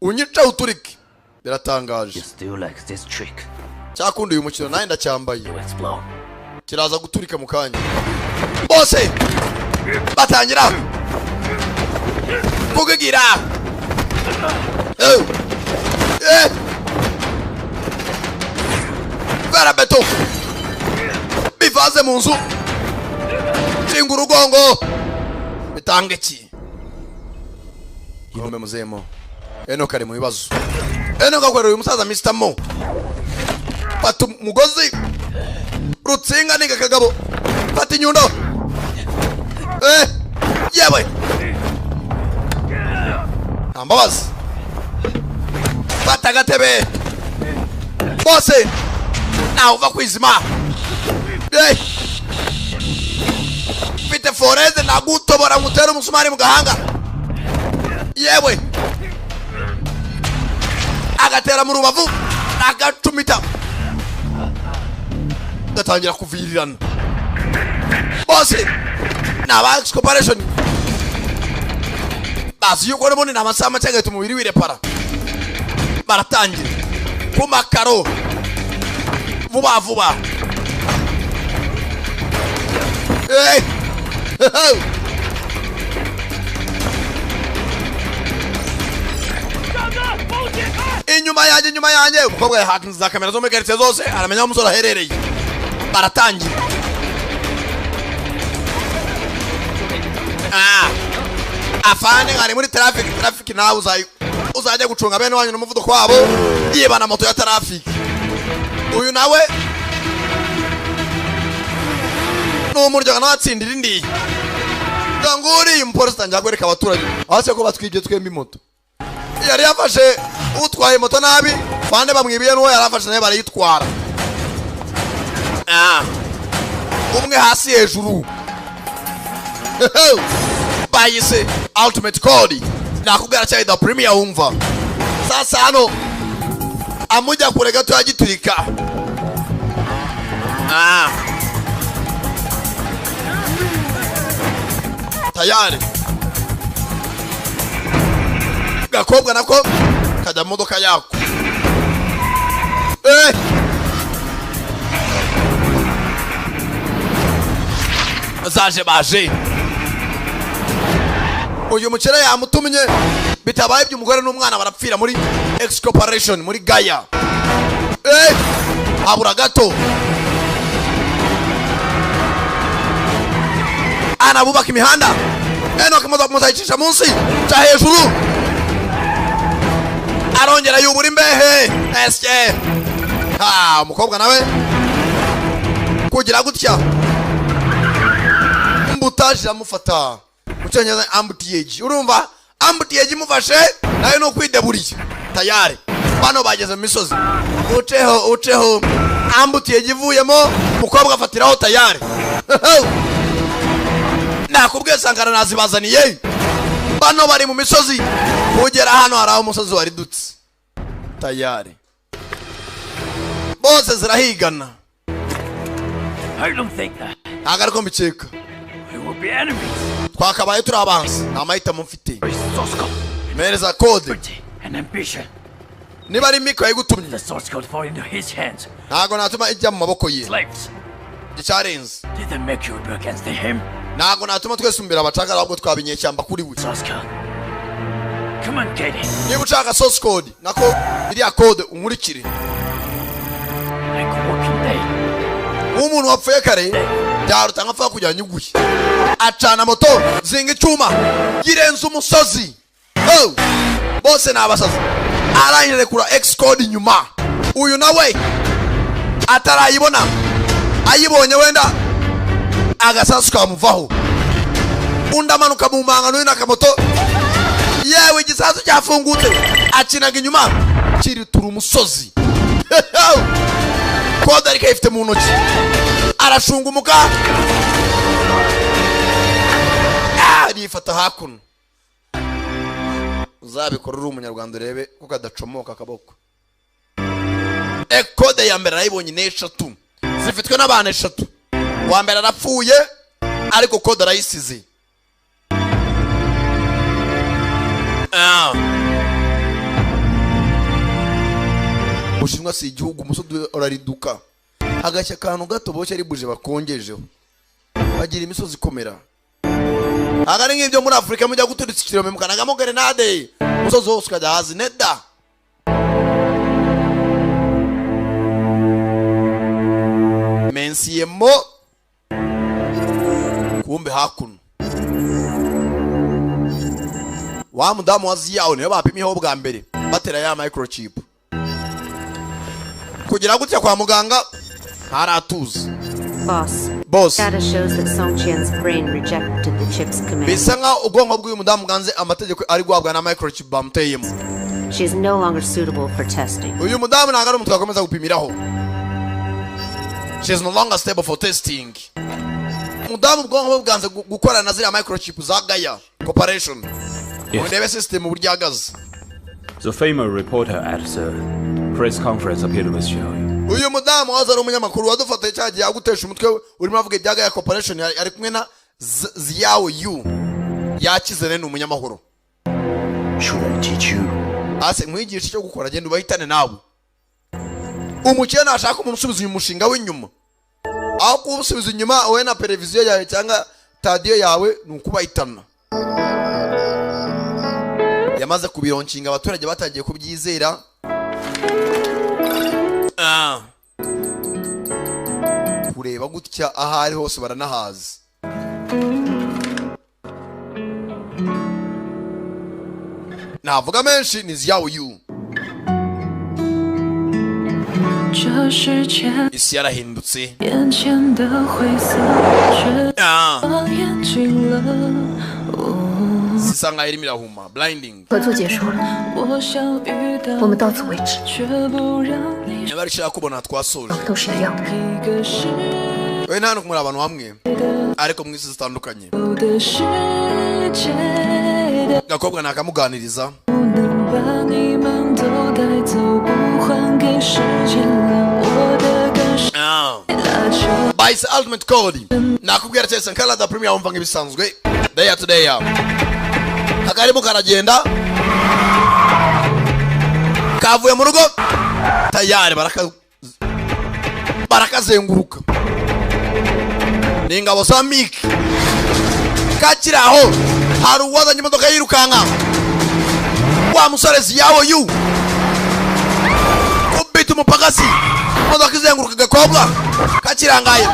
Unyica uturike. Biratangaje. You still like this trick. Cyakundi uyu mukino naye ndacyambaye. Kiraza guturika mu kanya. Bose batangira kugigira. Vera beto. Bivaze mu nzu. Cinga urugongo. Bitange ki. Yinome muzemo. Enoka ari mu bibazo. Enoka kwera uyu musaza Mr. Mo. Fata umugozi. Rutsinga ninga kagabo. Fata inyundo. Yewe. Ambabazi. Fata agatebe. Bose. Nawe uva kwizima. Fite foreze nagutobora mutera umusumari mu gahanga. Yewe. Agatera mu rubavu. Agacumita. Gatangira kuvirirana. Bose. Naba excomparation. Basi yuko nabone namasama cyangwa tumubiri wirepara. Baratangira. Kumakaro. Vuba vuba. Inyuma yanjye umukobwa yahakinze kamera zo megaritse zose aramenya umusore aherereye. Baratangira. Afane ngari muri traffic nawe uzajya gucunga bene wanyu n'umuvuduko wabo yibana moto ya traffic. Uyu nawe no muryo natsindira indi. Nganguri umupolisi tangira kwereka abaturage ahase ko batwibye twembi moto. Yari yafashe utwaye moto nabi bande bamwibiye no yarafashe naye barayitwara. Umwe hasi hejuru. Bayise ultimate code. Nakubwira cyane da premier umva. Sasa hano amuja kure gato yagiturika. Tayari. Gakobwa nako kajya modoka yako. Zaje baje. Uyu mukere yamutumye bitabaye by'umugore n'umwana barapfira muri excomparation muri Gaya. Abura gato. Anabubaka imihanda. Enoka modoka muzayicisha munsi cya hejuru. Arongera yubura imbehe. Esye. Umukobwa nawe kugira gutya. Mbutaje amufata. Mucyongereza ambutiage. Urumva ambutiage mufashe nayo no kwideburiye. Tayari. Bano bageze mu misozi. Uceho. Ambutiage ivuyemo mukobwa afatiraho tayari. Nakubwiye Sankara nazibazaniye. Bano bari mu misozi. Kugera hano haraho umusozi wari dutse. Tayari. Bose zirahigana. I don't think that. Agariko mbiceka. We will be enemies. Twakabaye turi abansi. Namahita mufite. Mereza code. An ambition. Niba ari miko yigutumye. The source code fall into his hands. Nago natuma ijya mu maboko ye. Slaves. Gicharenze. Did they make you rebel against him? Nago natuma twesumbira abacaka ahubwo twabinye cyamba kuri we. Source code. Come on, get it. Niba ushaka source code nako iriya code umurikire. Like walking day. Umuntu wapfuye kare byaruta nkafa kujya nyuguye. Acana moto zinga icyuma yirenza umusozi. Bose nabasaza. Arangire kura X code nyuma. Uyu nawe atarayibona. Ayibonye wenda agasasu kamuvaho. Undamanuka mu mangano y'inakamoto. Yewe igisasu cyafungutse. Akinaga inyuma. kiritura umusozi. Kode ariko ifite mu ntoki arashungumuka arifata hakuno. Uzabikora uri umunyarwanda urebe kuko adacomoka akaboko. Kode ya mbere arayibonye n'eshatu zifitwe n'abantu 3. Wa mbere arapfuye ariko kode arayisize. Bushinwa si igihugu umusozi urariduka agashya kantu gato boshye ari buje bakongejeho bagira imisozi ikomera. Agari nk'ibyo muri Afrika mujya guturitsa ikirombe mukanagamo grenade umusozi wose ukajya hazi neda. Mensiyemo kumbe hakuno wa mudamu waziyaho niyo bapimiyeho bwa mbere batera ya microchip kugira gutya kwa muganga haratuza. Boss. Data shows that Song Qian's brain rejected the chip's command. Bisa nka ubwonko bw'uyu mudamu ganze amategeko ari guhabwa na microchip bamuteyemo. She is no longer suitable for testing. Uyu mudamu ntabwo ari umuntu twakomeza gupimiraho. She is no longer stable for testing. Mudamu ubwonko bwanze gukora na ziriya microchip za Gaya Corporation. Ndebe system burya agaze. The famous reporter at the press conference appeared with you. Uyu mudamu waza ari umunyamakuru wadufataye cyagiye agutesha umutwe urimo avuga ibyaga ya corporation ari kumwe na Ziao Yu yakizene ni umunyamahoro. Ase nkwigisha cyo gukora genda ubahitane nawe. Umukene ashaka umusubiza uyu mushinga w'inyuma. Aho kubusubiza inyuma wowe na televiziyo yawe cyangwa radio yawe nukubahitana. Yamaze kubironkinga abaturage batangiye kubyizera. Kureba gutya ahari hose baranahazi. Navuga menshi ni Ziao Yu. Isi yarahindutse. Sisanga irimo irahuma blinding. 合作结束了，我们到此为止。 Yabarishaka kubona twasoje. 都是一样的。 We nano kumura abantu hamwe ariko mwisi zitandukanye. Gakobwa nakamuganiriza. Bice ultimate code. Nakubwira cyane Sankara da premier umva ngibisanzwe. Day to day. Akarimu karagenda. Kavuye mu rugo. Tayari barakazenguruka. Ningabo za Mik. Kachiraho. Hari uwazanye imodoka yirukanka. Wa musore Ziao Yu. Kubita umupagasi. Imodoka izenguruka Gakobwa. Kakirangaye.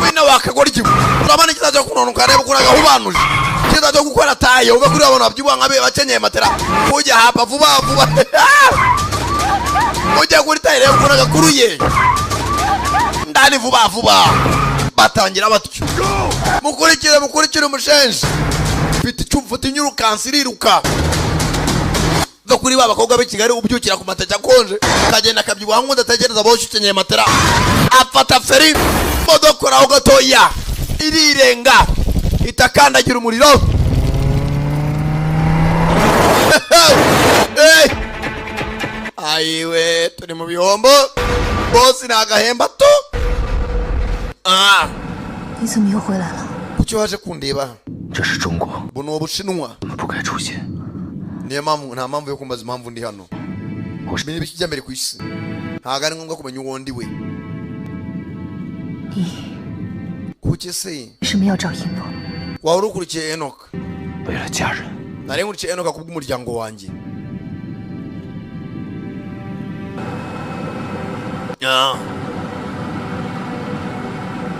Wina wakagora igihe. Urabana kizaje kunonuka reba kuraga hubanuje. Kizaje gukora tayo uba kuri abantu babyibwa nkabe bakenyeye matera. Kujya hapa vuba. Ujya kuri tayo reba kuraga kuruye. Ndani vuba. Batangira batyo. Mukurikire umushenje. Bita cyumfata inyurukansi iriruka. Kuri baba bakobwa be Kigali ubyukira ku mateka konje kagenda kabyibwa hangu ndategereza boshye ukenyeye matera afata feri modokora aho gatoya irirenga itakandagira umuriro. Ayiwe turi mu bihombo boss nagahemba to. 你怎么又回来了？ Kuki waje kundeba? 这是中国， Buno Bushinwa 我们不该出现。 Niyo mpamvu nta mpamvu yo kumbaza impamvu ndi hano. Kumenya ibikijya mbere ku isi. Ntago ari ngombwa kumenya uwo ndi we. Kuki se? 为什么要找英诺？ Wari ukurikiye Enoch. 为了家人。 Nari nkurikiye Enoch kubw'umuryango wanjye. Ah.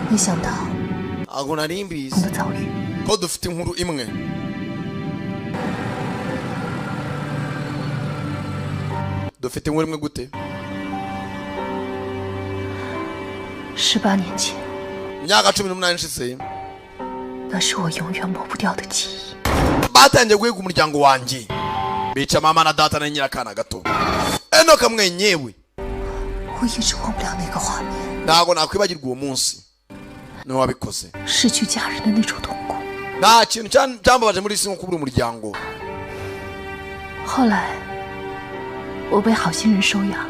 没想到 Ago nari mbizi. 我们的遭遇。 Ko dufite inkuru imwe. Dufite inkuru imwe gute? 18年前， Imyaka 18 ishize. 那是我永远抹不掉的记忆。 Batangiye guhiga umuryango wanjye. Bica mama na data na nyirakana gato. Enoch mwenyewe 我一直忘不了那个画面， ntago nakwibagirwa uwo munsi no wabikoze 失去家人的那种痛苦。 nta kintu cyambabaje muri isi nko kubura umuryango 后来，我被好心人收养，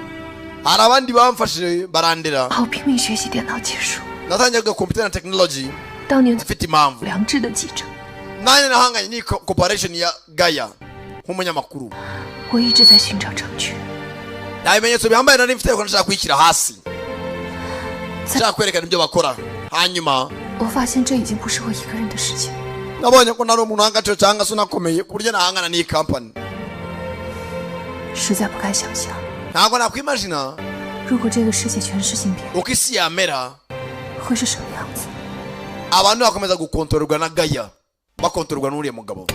hari abandi bamfashije barandera 好拼命学习电脑技术。 natangiye computer and technology 当年 mfite impamvu 良知的记者， nanjye nahanganye ni corporation ya Gaya nk'umunyamakuru 我一直在寻找证据。 nta bimenyetso bihambaye nari mfite ko nshaka kwishyira hasi nshaka kwerekana ibyo bakora hanyuma 我发现这已经不是我一个人的事情。 nabonye ko nari umuntu w'agaciro cyangwa se unakomeye ku buryo nahangana n'iyi company 实在不敢想象， ntabwo nakwimagina 如果这个世界全是性别， uko isi yamera 会是什么样子？ abantu bakomeza gukontororwa na Gaya bakontororwa n'uriya mugabo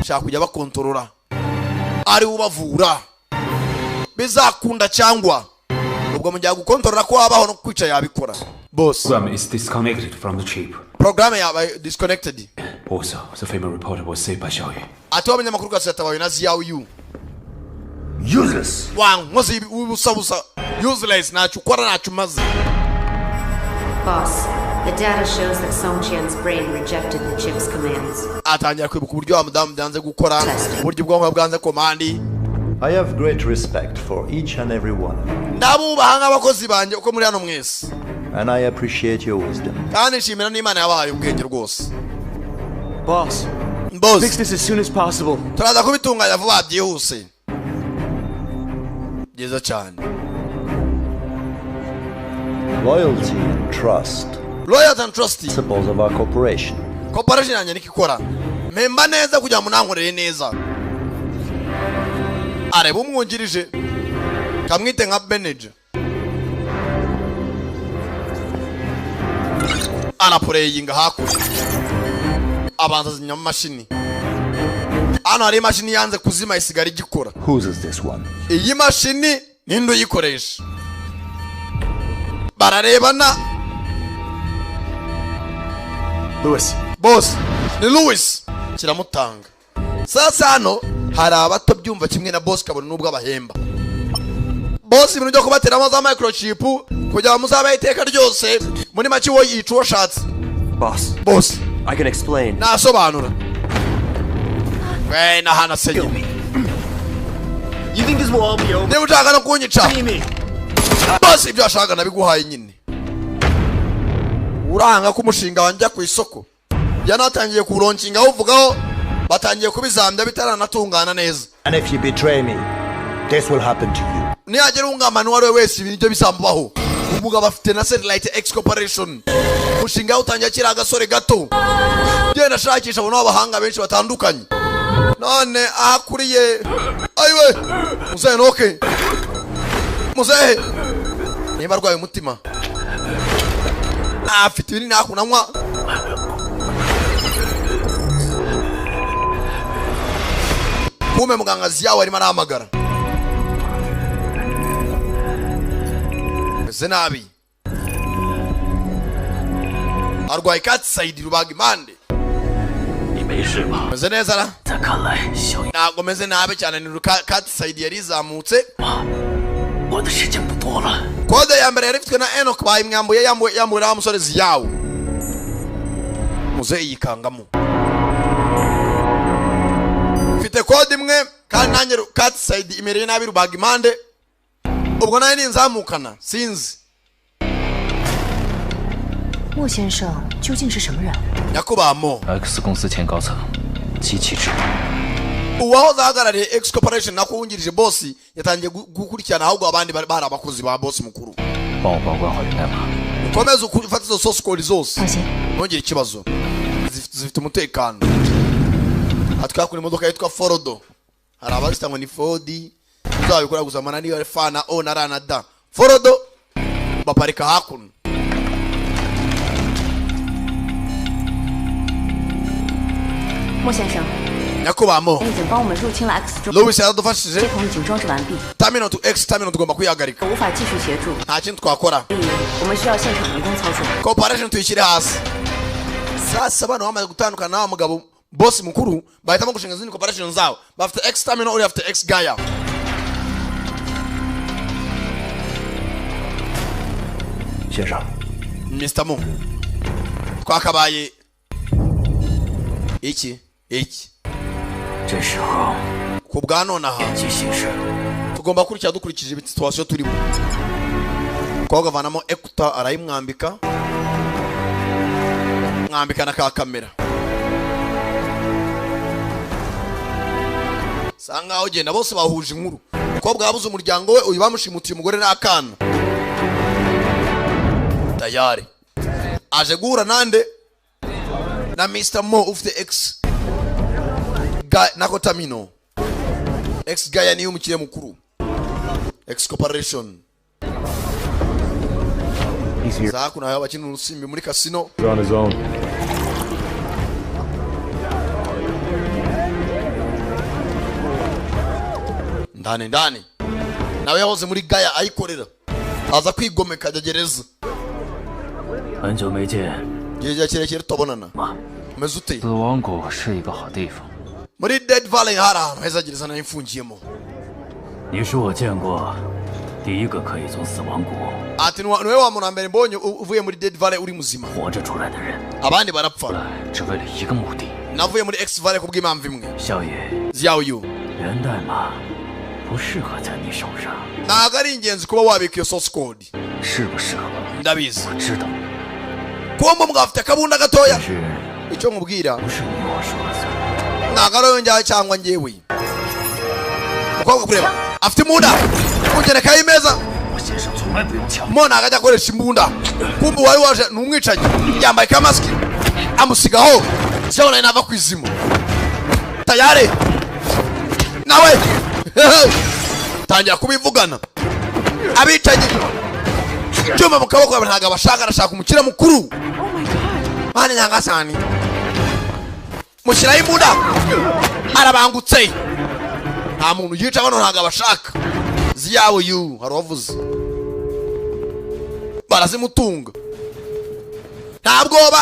shaka kujya bakontorora ari ubavura bizakunda cyangwa ubwo mujya gukontorora ko wabaho no kwica yabikora boss Program is disconnected from the chip. program yabaye disconnected Also, the female reporter was saved by Xiaoyu. ati abanyamakuru gasatabaye na Xiaoyu Useless. wankoze ubusabusa useless ntacyo ukora ntacyo umaze. Boss, the data shows that Song Qian's brain rejected the chip's commands. atangira kwibuka uburyo wa mudamu byanze gukora uburyo ubwonko bwanze komandi. I have great respect for each and every one of you. ndabubaha nk'abakozi banjye uko muri hano mwese And I appreciate your wisdom. kandi nshimira n'Imana yabahaye ubwenge rwose. Boss, fix this as soon as possible. turaza kubitunganya vuba byihuse byiza cyane. Loyalty and trust. Loyalty and trust. Principles of our corporation. Corporation yanjye nikikora mpemba neza kugira ngo nankorere neza. areba umwungirije kamwite nka manager anapureyinga hakurya abanza zinya mu mashini. hano hari imashini yanze kuzima isigara igikora. Whose is this one? iyi mashini ninde uyikoresha bararebana. Lewis. Boss ni Lewis kiramutanga. Sasa hano hari abato byumva kimwe na boss kabone nubwo abahemba. Boss ibintu byo kubateramo za microchip kugira muzabe iteka ryose muri make wo yica washatse. Boss I can explain. nasobanura. na hana senyo. You think this will all be over? Niba ushaka no kunyica. Boss ibyo ashaka nabiguhaye nyine. uranga ko umushinga wanjye ku isoko yanatangiye kuronkinga uvugaho batangiye kubizambya bitaranatungana neza. And if you betray me, this will happen to you. Niyagera ungamana wari wese ibintu byo bisambaho. Umugabo afite na Satellite X Corporation. Umushinga utangiye akiri agasore gato. Genda shakisha abantu b'abahanga benshi batandukanye. None ahakuriye ayiwe muzehe noke muzehe niba arwaye umutima afite ibintu nakunanywa. Kume muganga ziyawe arimo arahamagara. Meze nabi arwaye kat side rubaga impande. Meze neza ra ntabwo meze nabi cyane ni kat side yari izamutse. kode ya mbere yarifitwe na Enoch bayimwambuye yambuye wa musore ziyawe muzehe yikangamo. Mfite kode imwe kandi nanjye kat side imereye nabi rubaga impande. ubwo nayo ni nzamukana sinzi. 莫先生究竟是什么人？ nyakubamo X 公司前高层机器制。 uwahoze ahagarariye X Corporation nako wungirije boss yatangiye gukurikirana ahubwo abandi bari abakozi ba boss mukuru. 帮我保管好源代码。 ukomeze ufate izo source code zose 放心， ntugire ikibazo zifite umutekano. atwakura imodoka yitwa Forodo hari abazita ngo ni Ford uzabikora guzamana niyo F na O na R na D. Forodo baparika hakuno. 莫先生， nyakubamo 已经帮我们入侵了 X 中， Louis yaradufashije 系统已经装置完毕， terminal to X terminal tugomba kwihagarika 无法继续协助， nta kintu twakora 所以我们需要现场人工操作。 corporation tuyishyire hasi. Sasa bano bamaze gutandukana na mugabo boss mukuru bahitamo gushinga izindi corporation zabo bafite X terminal uri afite X Gaia. Mr. Mo twakabaye iki ku bwa none aha tugomba kurikira dukurikije situation turimo. Kwa gavanamo ekuta arayimwambika na ka kamera sanga ugenda bose bahuje inkuru ko bwabuze umuryango we uyu bamushimutiye umugore n'akana tayari aje guhura nande na Mr. Mo ufite X nako Tamino X Gaia niyo umukire mukuru X Corporation Zaku na yaba kintu usimbi muri casino on his own. Ndani nawe yahoze muri Gaia ayikorera aza kwigomeka ajya gereza. 很久没见， Gihe kirekire tubonana. Umeze ute? 死亡谷是一个好地方。 Muri Dead Valley hari ahantu heza gereza nayo imfungiyemo. 你是我见过第一个可以从死亡谷 Ati niwe wa muntu mbere mbonye uvuye muri Dead Valley uri muzima. 活着出来的人， Abandi barapfa. 只为了一个目的。 Navuye muri X Valley kubw'impamvu imwe. 小野， Xiao Yu. 源代码不适合在你手上。 Ntago ari ingenzi kuba wabika iyo source code. 适不适合？ Ndabizi. 我知道。 Kuba mwafite akabunda gatoya. 是 icyo nkubwira. 不是你我说的。 Ntago ari njyawe cyangwa njyewe. Mukobwa kureba. Afite imbunda. Kugereka imeza. 我先生从来不用枪。 Mona akajya akoresha imbunda. Kumbe wari waje numwicanyi. Yambaye ka mask. Amusigaho. Cyabona inava kwizimu. Tayari. Nawe. Tangira kubivugana. Abicanyi. Cyuma mu kaboko ntago abashaka arashaka umukira mukuru. Oh my god. Mane nyangasani. Mushyiraho imbunda. Arabangutse. Nta muntu yica bano ntago abashaka. Xiao Yu haravuze. Barazimutunga. Nta bwoba.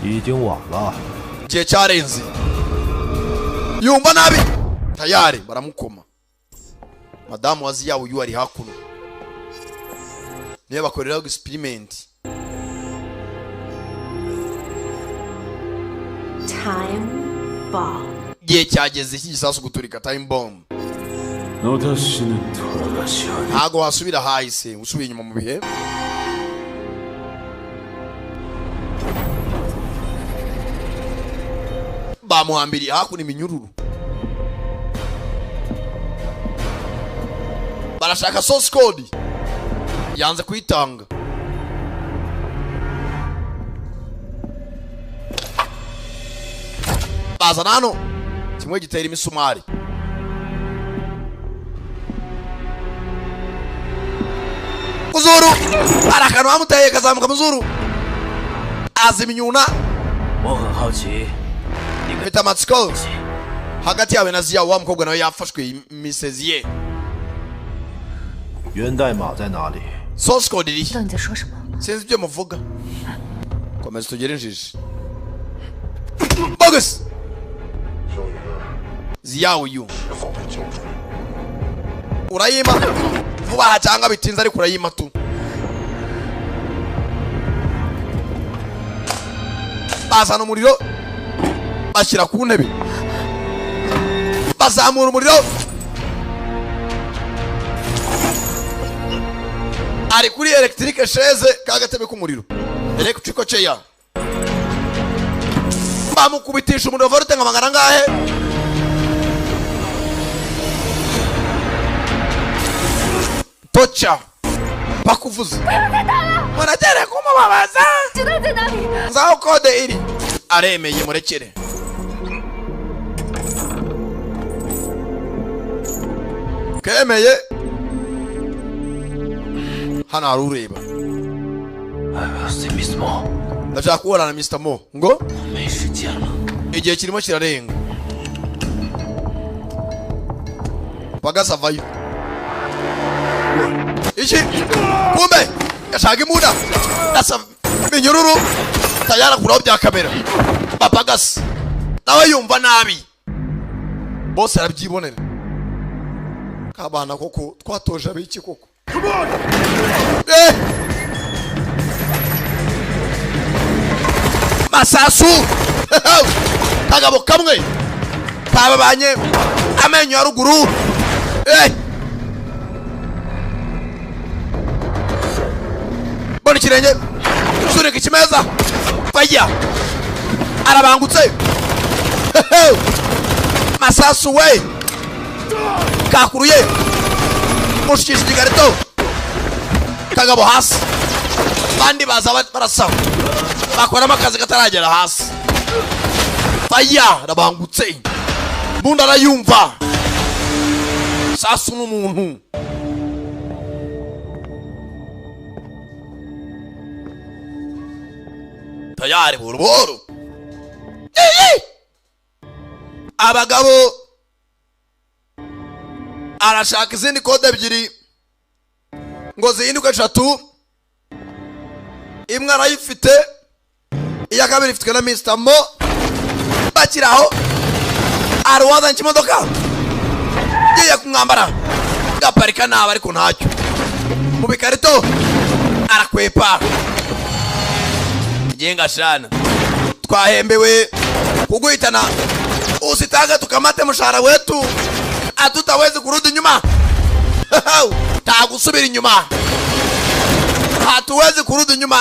已经晚了。 Gihe cyarenze. Yumva nabi. Tayari baramukoma. Madamu wa Xiao Yu ari hakuno. Niyo bakorera experiment. Time bomb. Gihe cyageze iki gisasu guturika time bomb. 私の虎がしは Ntago wasubira hahise usubiye inyuma mu bihe. Bamuhambiriye hakuno iminyururu. Barashaka source code. Yanze kuyitanga. Bazana hano kimwe gitera imisumari. Muzuru arakano amuteye kazamuka muzuru. Aziminyuna. 我很好奇， Mfite amatsiko hagati yawe na Xiao wa mukobwa nawe yafashwe misezi ye. 源代码在哪里？ Source code iri. 知道你在说什么？ Sinzi ibyo muvuga. Komeza tugere injiji. Bogus. Xiao Yu. Urayima. Vuba cyangwa bitinze ariko urayima tu. Bazana umuriro. Bashyira ku ntebe. Bazamura umuriro. Ari kuri electric chaise kagatebe k'umuriro. Electric chair. Bamukubitisha umuriro volte nkamangana ngahe. Tocha. Bakuvuze. Muratere kumubabaza. Nzaho kode iri. Aremeye murekere. Kemeye. Hana arureba. C'est Miss Mo. Ndashaka kubona na Mr. Mo. Ngo? 没时间了。 Igihe kirimo kirarenga. Bagasavayo. Iki? Kumbe. Yashaka imbunda. Dasa minyururu. tayari kuraho bya kamera bapagasi nawe yumva nabi bose arabyibonera kabana koko twatoje abiki koko masasu kagabo kamwe kababanye amenyo ya ruguru bona kirenge sunika ikimeza faya arabangutse masasu we kakuruye mushikisha igikarito kagabo hasi bandi baza barasa bakoramo akazi kataragera hasi faya arabangutse mbunda arayumva sasu n'umuntu tayari boroboro abagabo arashaka izindi kode ebyiri ngo zihinduke 3 imwe arayifite iya kabiri ifitwe na Mr. Mo bakiraho arwaza nkimodoka giye kumwambara gaparika naba ariko ntacyo mu bikarito arakwepa jenga shana twahembewe kuguhitana usitanga tukamate mshahara wetu atutawezi kurudi nyuma tagusubira inyuma hatuwezi kurudi nyuma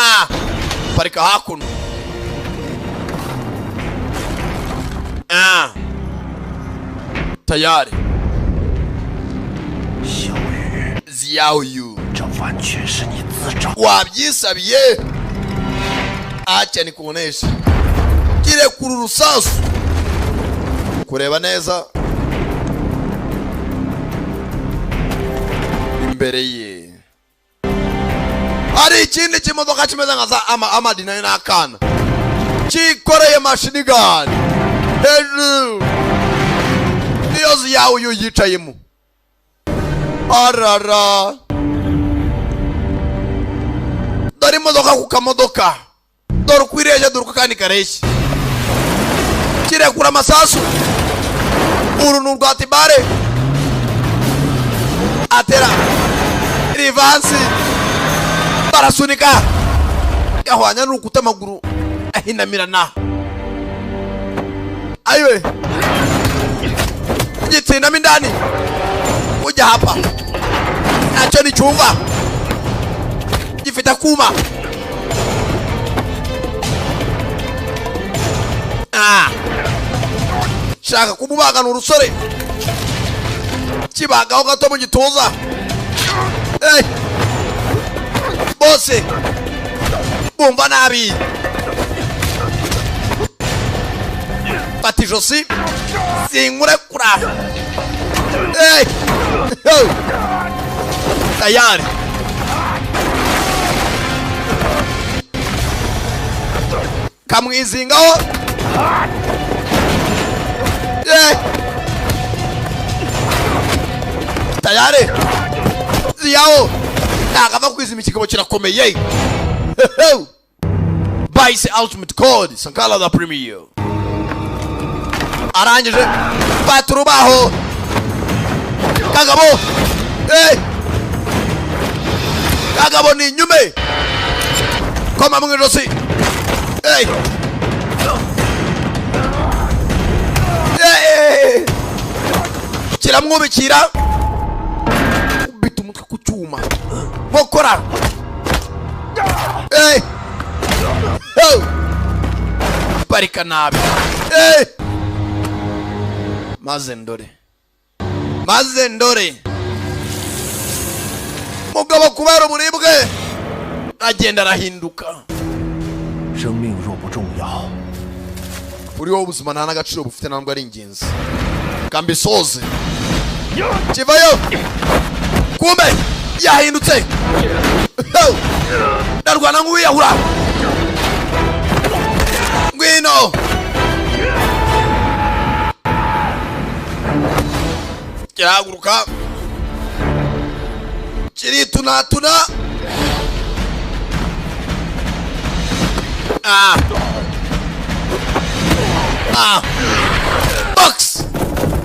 parika hakuno tayari Xiaoyu wabyisabiye acha nikuonesha kile kururusasu kureba neza imbere ye ari ikindi kimodoka kimeze nka za amadina n'akana kikoreye machine gun hejuru niyo Xiaoyu yicayemo arara dore imodoka ku kamodoka dore ukwireje dore ukandi kareshye kirekura amasasu urunu rwatibare atera rivansi barasunika gahwanya n'urukuta amaguru ahinamirana ayiwe gitsindamo indani ujya hapa nacyo ni cyumva gifite akuma shaka kumubagana urusore kibagaho gato mu gituza bose bumva nabi fata ijosi sinkurekura tayari kamwizingaho tayari Xiao nakava kwizima ikigabo kirakomeye Vice Ultimate Code Sankara the Premier arangije baturubaho kagabo kagabo ni nyume koma mu ijosi kiramwubikira ubita umutwe ku cyuma nkokora parika nabi maze ndore mugabo kubera uburibwe agenda arahinduka uriho ubuzima nta n'agaciro bufite ntabwo ari ingenzi kambisoze kivayo kumbe yahindutse ndarwana nk'uwiyahura ngwino kirahaguruka kiritunatuna box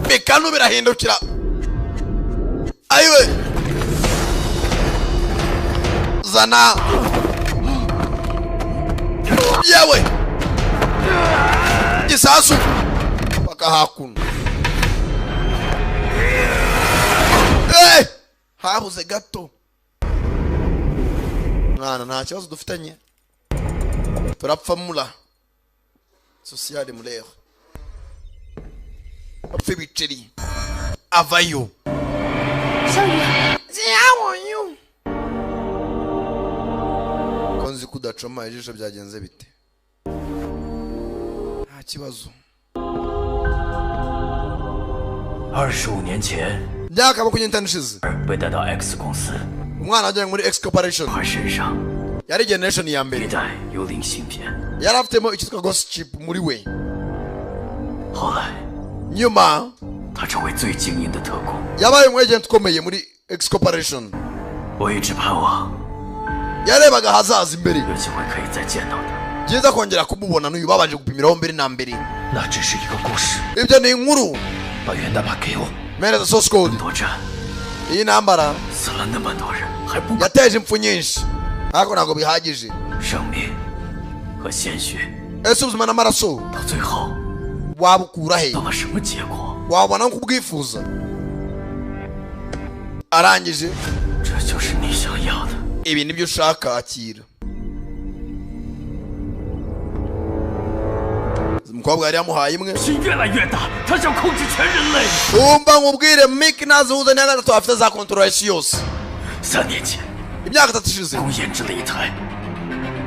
bikanu birahindukira ayiwe zana yewe gisasu paka hakuno habuze gato mwana nta kibazo dufitanye turapfamura sociale mulero apfe biceri avayo ziyawonyu konzi kudacoma ijisho byagenze bite nta kibazo 25年前 myaka 20 ishize 被带到 X 公司 umwana wajyanye muri X Corporation 他身上 yari generation ya mbere 一代幽灵芯片 yari afitemo icyitwa ghost chip muri we 后来 nyuma 他成为最精英的特工 yabaye umu agent ukomeye muri X Corporation 我一直盼望 yarebaga hazaza imbere 有机会可以再见到他 byiza kongera kumubona n'uyu babanje gupimiraho mbere na mbere 那只是一个故事 ibyo ni inkuru 把源代码给我 mereza source code 多战 iyi ntambara 死了那么多人还不 yateje impfu nyinshi ariko ntabwo bihagije 生命和鲜血 ese ubuzima n'amaraso 到最后 wabukura he 到了什么结果 wabona ko ubwifuza arangije 这就是你想要的 ibi nibyo ushaka akira umukobwa yari yamuhaye imwe 心越来越大他想控制全人类 umva nkubwire Mick nazihuza neza gatatu afite za control isi yose 3年前 imyaka 3 ishize 共研制了一台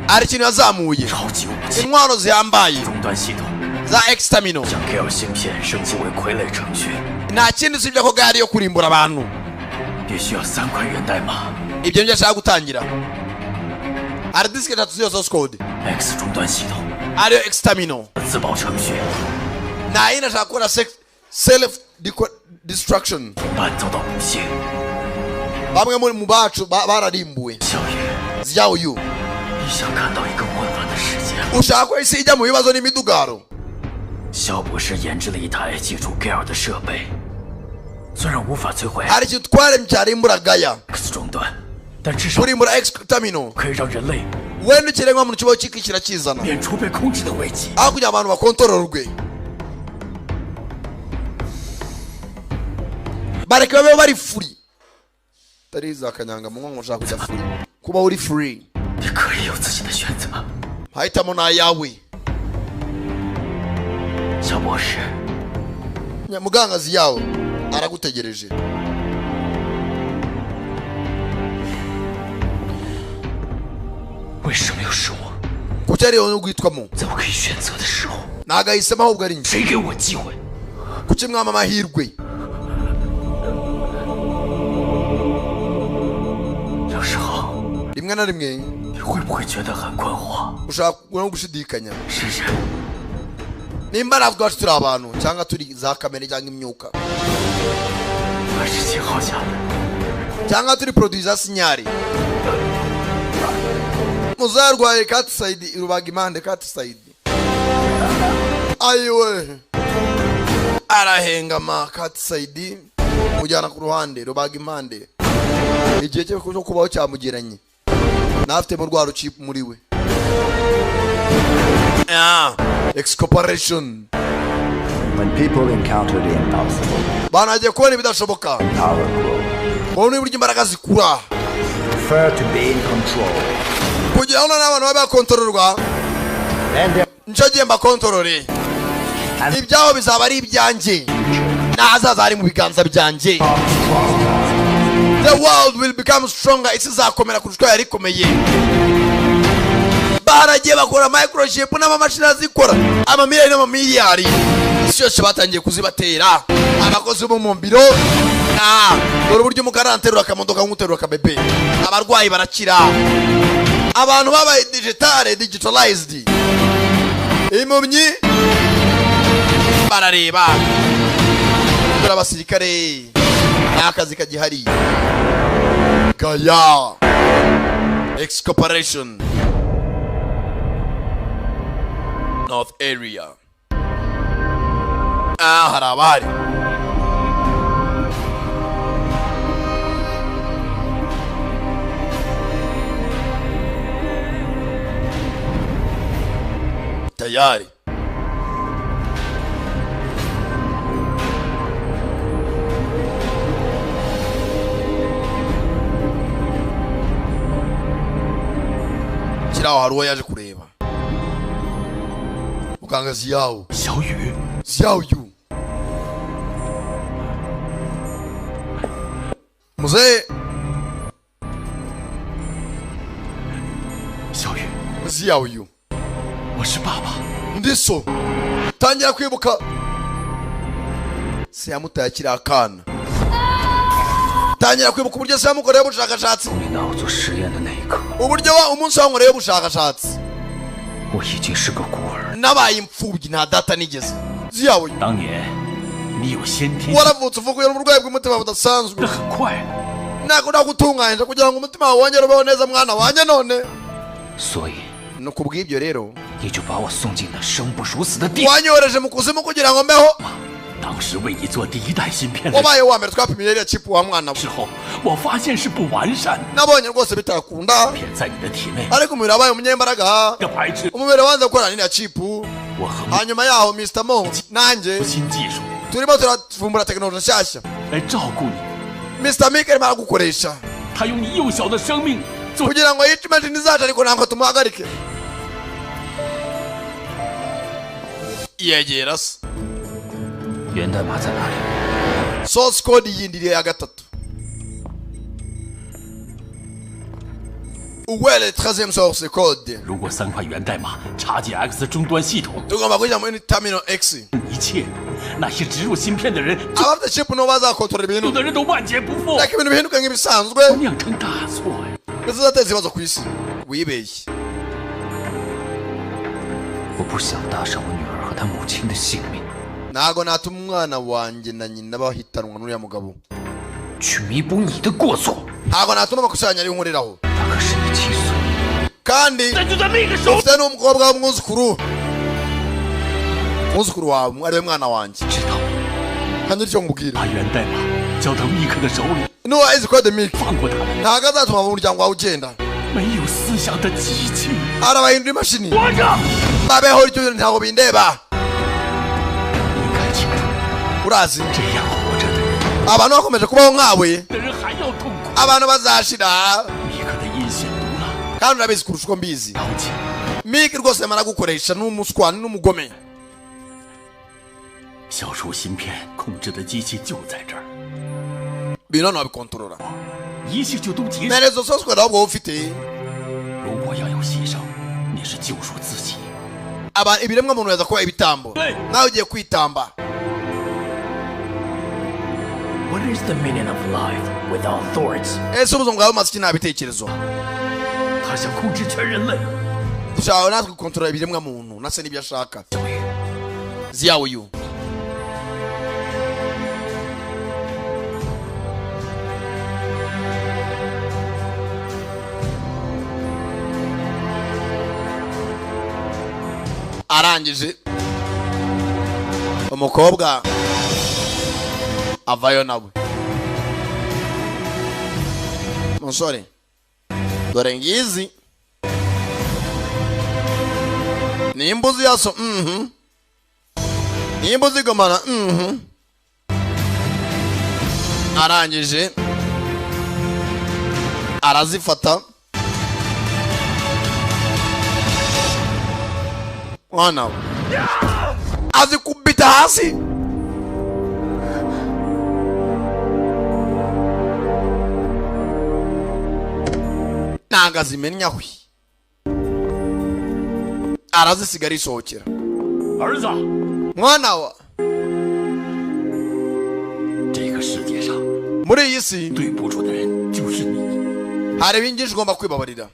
ari ikintu yazamuye 超级武器 intwaro zihambaye 终端系统 za exterminal 将 Gale 芯片升级为傀儡程序 nta kindi usibye ko gari yo kurimbura abantu 必须要3块源代码 ibyo nibyo ashaka gutangira hari disk 3 zose source code X 终端系统 ariyo exterminal 自保程序 nta yindi ashaka gukora self destruction 半遭到不幸 bamwe mu bacu bararimbuwe 小雨 ziyawo yu 你想看到一个混乱的世界 ushaka ko isi ijya mu bibazo n'imidugaro 肖博士研制了一台记住 Gale 的设备 虽然无法摧毁 hari ikintu twaremye cyarimbura gaya X 终端 但至少 kurimbura exterminal 可以让人类 wenda ikiremwa muntu kibaho kikishyira kizana 免除被控制的危机 aho kugira abantu bakontororwe bareke babe bari free tariza kanyanga mu ngo ushaka kujya free kuba uri free 你可以有自己的选择 mahitamo na yawe 肖博士 mugangazi yawe aragutegereje 为什么又是我 kuki ariyo n'ugwitwamo 在我可以选择的时候 ntago ahisemo ahubwo ari njye 谁给我机会 kuki mwama amahirwe 有时候 rimwe na rimwe 你会不会觉得很困惑 ushaka no gushidikanya 是人 nimba natwe turi abantu cyangwa turi za kamere cyangwa imyuka 还是信号下的 cyangwa turi produit za sinyari muzarwaye cat side rubaga impande cat side ayiwe arahengama cat side mujyana ku ruhande rubaga impande igihe cyo kubaho cyamugeranye nafite mu rwaro chip muri we X Corporation. When people encounter the impossible, banagiye kubona ibidashoboka power grows. bona uburyo imbaraga zikura Prefer to be in control. kugira ngo n'abantu babe bakontororwa nicyo gihe mbakontorore ibyaho bizaba ari ibyanjye n'ahazaza ari mu biganza byanjye. The world will become stronger. Isi izakomera kurusha yari ikomeye. Baragiye bakora microchip n'amamashini azikora amamiliyoni n'amamiliyari. Isi yose batangiye kuzibatera abakozi bo mu biro. Dore uburyo umugara anterura akamodoka nk'uterura akabebe. Abarwayi barakira. Abantu babaye digitalized. Impumyi barareba. Dore abasirikare n'akazi kagihari. Gaya X Corporation North Area hari abari tayari. Kiraho hari uwo yaje kureba. Muganga Xiao. Xiaoyu. Xiaoyu. Mzee. Xiaoyu. Xiaoyu. 我是爸爸。 Ndiso. Tangira kwibuka. Se yamutaye akiri akana. Tangira kwibuka uburyo se yamukoreye ubushakashatsi. Uburyo umunsi wankoreye ubushakashatsi. 我已经是个孤儿。 Nabaye imfubyi nta data nigeze. Xiaoyu. 当年你有先天。 Waravutse uvuye mu burwayi bw'umutima budasanzwe. 很快。 Nako nakutunganyije kugira ngo umutima wawe wongere ubeho neza mwana wanjye none. 所以 no kubw'ibyo rero 你就把我送进了生不如死的地。 wanyohereje mu kuzimu kugira ngo mbeho. 当时为你做第一代芯片的。 wabaye wa mbere twapimiye iriya chip wa mwana. 之后我发现是不完善。 nabonye rwose bitakunda. 片在你的体内。 ariko umubiri wabaye umunyembaraga. 个白痴。 umubiri wanze gukora n'iriya chip. 我和 hanyuma yaho Mr. Mo nanjye 新技术 turimo turavumbura tekinoloji nshyashya 来照顾你。 Mr. Mick arimo aragukoresha. 他用你幼小的生命 kugira ngo yice imashini zacu ariko ntabwo tumuhagarike. yegera se. 源代码在哪里？ source code yindi ya gatatu. Uwele 13e source code. 如果3块源代码插进 X 终端系统， tugomba kujya muri terminal X. 一切那些植入芯片的人， abafite chip no bazakontorora ibintu. 有的人都万劫不复。 ariko ibintu bihinduka nk'ibisanzwe. 酿成大错呀！ bizateza ibibazo ku isi. wibeshye. 我不想搭上我女儿和她母亲的性命。 ntago natuma umwana wanjye na nyina bahitanwa n'uriya mugabo. 去弥补你的过错。 ntago natuma amakosa yanyu ari nkoreraho. 他可是你亲孙。 kandi ufite n'umukobwa w'umwuzukuru. umwuzukuru wawe ari we mwana wanjye. 知道。 kandi icyo nkubwira. 把源代码交到密克的手里。 nuwa izi code Mick. 放过他们。 ntago azatuma umuryango wawe ugenda. 没有思想的机器。 arabahindura imashini. 活着。 babeho icyo bintu ntago bindeba. 你该清楚。 urazi. 这样活着的人。 abantu bakomeje kubaho nkawe. 的人还要痛苦。 abantu bazashira. 密克的阴险毒辣。 kandi urabizi kurusha uko mbizi. 了解。 Mick rwose amara gukoresha n'umuswani n'umugome. 消除芯片控制的机器就在这儿。 bintu hano babikontorora. 一切就都结束。 merezo source code ahubwo ufite. 如果要有牺牲，你是救赎自己。 ibiremwa muntu yaza kuba ibitambo. nawe ugiye kwitamba. What is the meaning of life without thoughts? ese ubuzima bwawe bumaze iki nta bitekerezo. 他想控制全人类。 dushaka natwe gukontorora ibiremwa muntu nase n'ibyo ashaka. Xiaoyu. arangije umukobwa avayo nawe. musore dore ngizi nimbuzi yaso. nimbuzi gomana. arangije arazifata. mwana we azikubita hasi. ntago azimenya hwi. arazisigara isohokera. 儿子， mwana wa 这个世界上 muri iyi si 对不住的人就是你。 hari ibintu byinshi ugomba kwibabarira.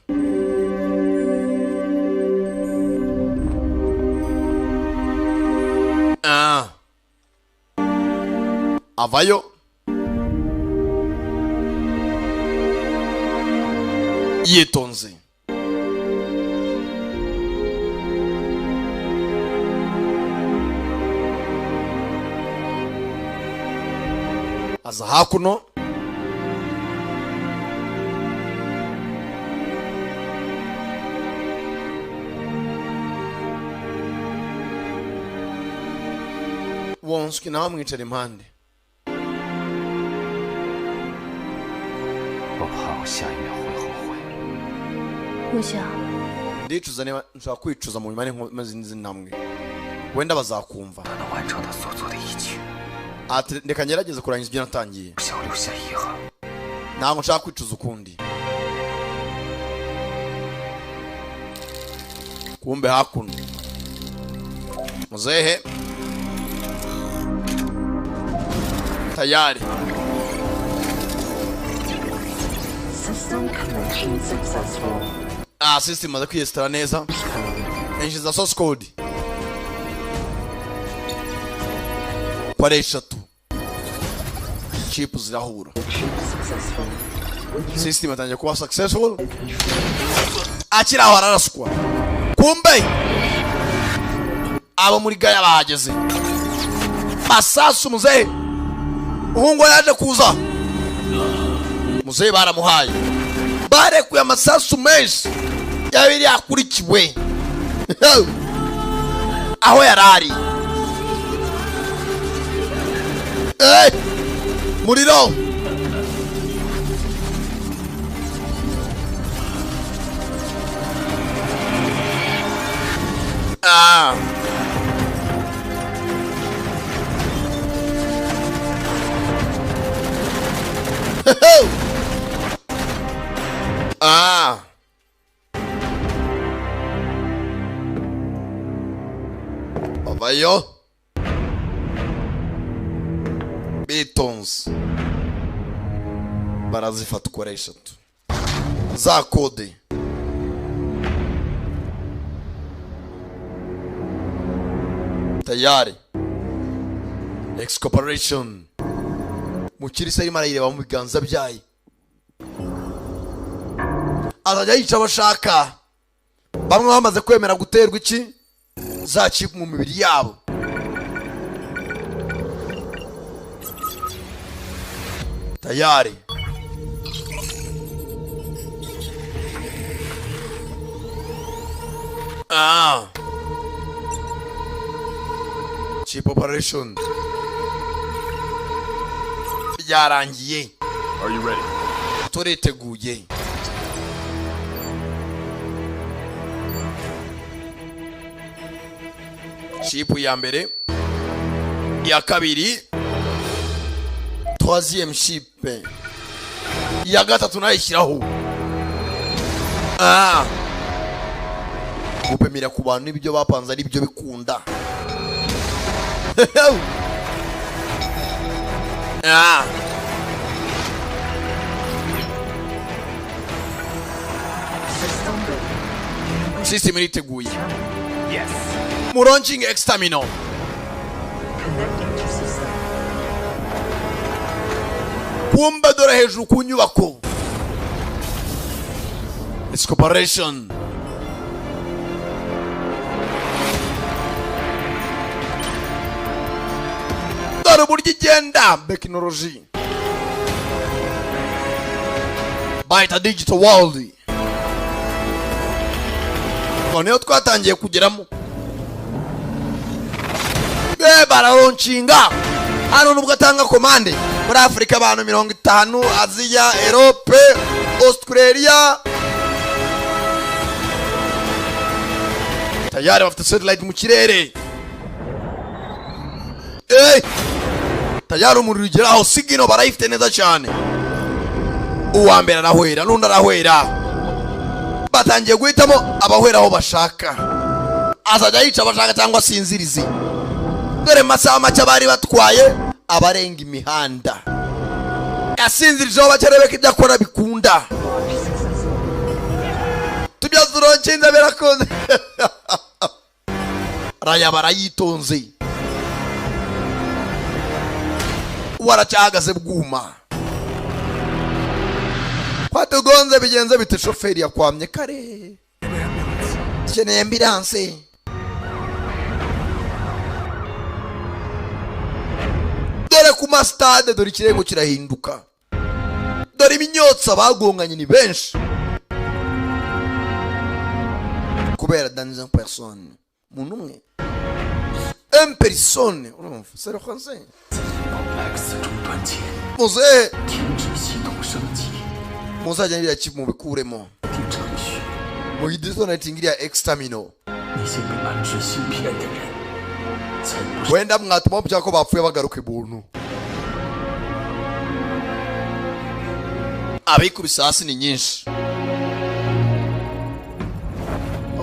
avayo. yitonze. hakuno Wonski nawe mwicara impande. Ndicuza niba nshaka kwicuza mu nyuma n'inkomazi namwe. Wenda bazakumva. Ati ndeka ngerageze kurangiza ibyo natangiye. Ntabwo nshaka kwicuza ukundi. Kumbe hakuno. Muzehe. Tayari. System connection successful. System imaze kwiyesitara neza. Yinjiza source code. Kwa eshatu. Chip zirahura. System atangiye kuba successful. Akiraho ararasukwa. Kumbe abo muri gaya bahageze. Masasu muzehe. Uhungu yaje kuza. Muzehe baramuhaye. Barekuye amasasu menshi. Yabiri akurikiwe. Aho yarari. Muriro. Bavayo. Betons. Barazifata uko eshatu. Za kode. Tayari. Excorporation. Mukirisa arimo arayireba mu biganza byayo. Azajya yica abashaka. Bamwe bamaze kwemera guterwa iki? Za chip mu mibiri yabo. Tayari. Chip operation. Byarangiye. Are you ready? Turiteguye. Chip ya mbere. Ya kabiri. Troisième chip. Ya gatatu nayishyiraho. Gupemira ku bantu ibyo bapanze ari byo bikunda. System iriteguye. Yes. Launching exterminal. Kumbe dore hejuru ku nyubako. Excorporation. Dore buryo igenda technology. Byte digital world. Noneho twatangiye kugeramo. Baralonchinga. Hano nubwo atanga komande muri Afrika abantu 50, Aziya, Europe, Australia. Tayari bafite satellite mu kirere. Tayari umuriro ugeraho sigino barayifite neza cyane. Uwa mbere arahwera n'undi arahwera. Batangiye guhitamo abahwera aho bashaka. Azajya yica abashaka cyangwa sinzirizi. Dore masaha make bari batwaye abarenga imihanda. Yasinzirije aho bakerebeka ibyo akora bikunda. Tubyazuronkinze birakoze. Raya barayitonze. Waracyahagaze bwuma. Kwatugonze bigenze bite shoferi yakwamye kare. Keneye ambulance. Dore ku mastade dore ikirengo kirahinduka dore iminyotsa bagonganye ni benshi kubera dans un personne umuntu umwe un personne urumva c'est le français muze muzajya ngira kimu bikuremo mu gidisonate ngira extermino wenda mwatuma byako bapfuye bagaruke buntu abikubisa hasi ni nyinshi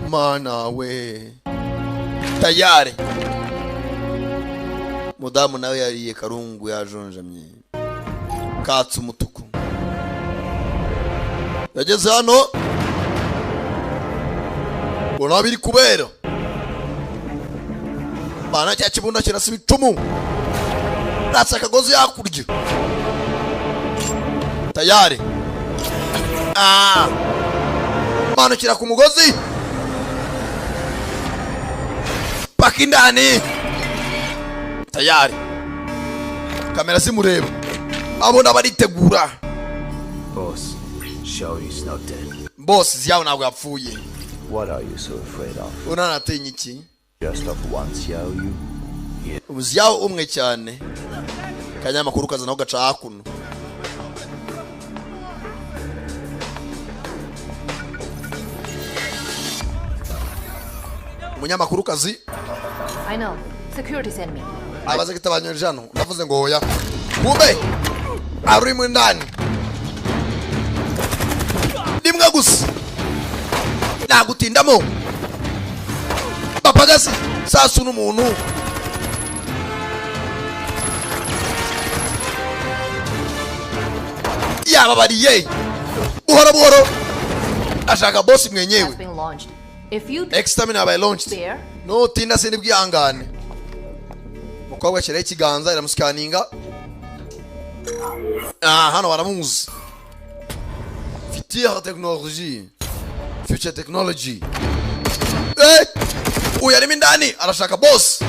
mana we tayari mudamu nawe yariye karungu yajonjamye katse umutuku yageze hano bona biri kubera bana cya kibunda kirasa ibicumu ratsa akagozi yakurya tayari manukira ku mugozi paka indani tayari kamera zimureba abona baritegura Boss, Xiao is not dead. Boss Xiao ntabwo yapfuye. What are you so afraid of? Unanatinya iki? Just of one Xiao Yu. Xiao umwe cyane. Kanyamakuru kaza naho gaca hakuno. Umunyamakuru kazi. I know. Security sent me. Abaza kitabanywe jano. Ndavuze ngo hoya. Kumbe. Ari mu ndani. Nimwe gusa. Nagutindamo. Papagasi sasu n'umuntu. Yaba bariye. Buhoro buhoro. Ashaka boss mwenyewe. Exterminate by launched. No tinda sindi bwihangane. Mukobwa cyera ikiganza iramusikaninga. Hano baramuzi. Future technology. Future technology. Uyu arimo indani arashaka boss.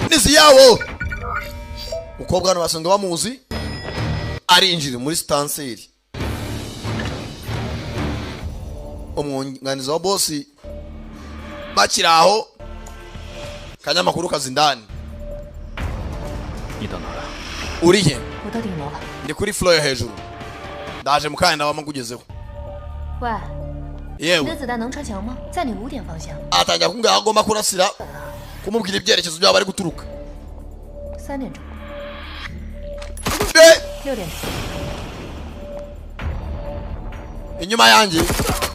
Nizi yawo. Mukobwa hano basanzwe bamuzi. Arinjira muri stanseri. Umwunganizi wa boss bakiraho kanyamakuru kazi ndani. Urihe? Ndi kuri floor hejuru. Ndaje mukanda bamukugezeho. Wa. Yewe. Atajya kunga agomba kurasira kumubwira ibyerekezo byabo ari guturuka. 3点钟。6点。 Inyuma yanjye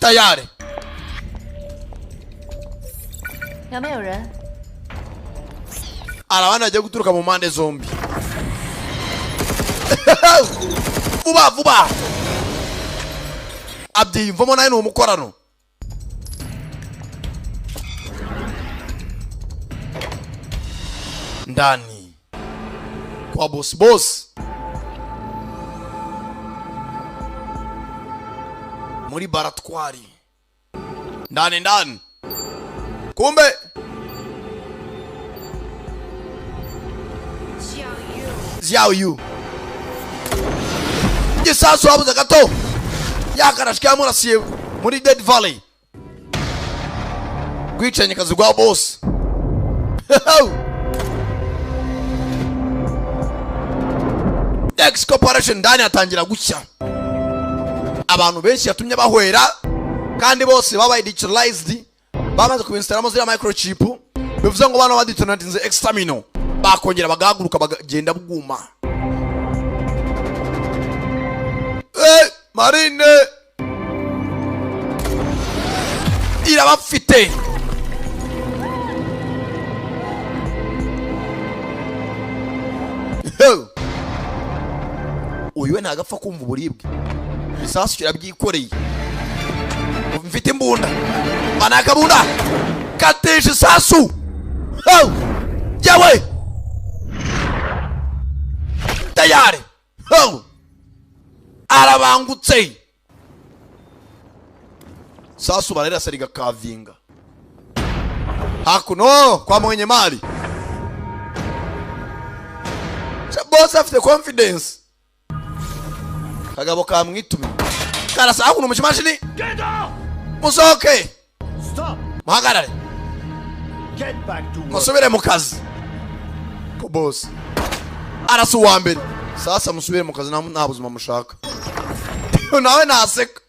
tayari. 有没有人？ Arabana agiye guturuka mu mpande zombi. Vuba vuba. Abdi mvomo naye no mukorano. Ndani. Kwa boss. Muri baratwari. Ndani. Kumbe. Xiao Yu. Gisasu abuza gato. Yakarashika murasiye muri Dead Valley. Gwicanye kazi gwa boss. Dex Corporation ndani atangira gucya. Abantu benshi yatumye bahwera kandi bose babaye digitalized. Bamaze kubinstalamo zira microchip. Bivuze ngo bana baditonatinze extermino. Bakongera bagahaguruka bagenda buguma. Marine irabafite. Uyu we ntagapfa kumva uburibwe. Bisasu kirabyikoreye. Mfite imbunda. Manaka bunda. Kateje sasu. Yawe. Tayari. Arabangutse. Sasu barera sariga kavinga. Hakuno kwa mwenye mali. boss afite confidence kagabo kamwitume karasa hakuno mushimashini musoke Stop. muhagarare Get back to work. musubire mu kazi ko boss arasu wa mbere sasa musubire mu kazi nta buzima mushaka nawe naseka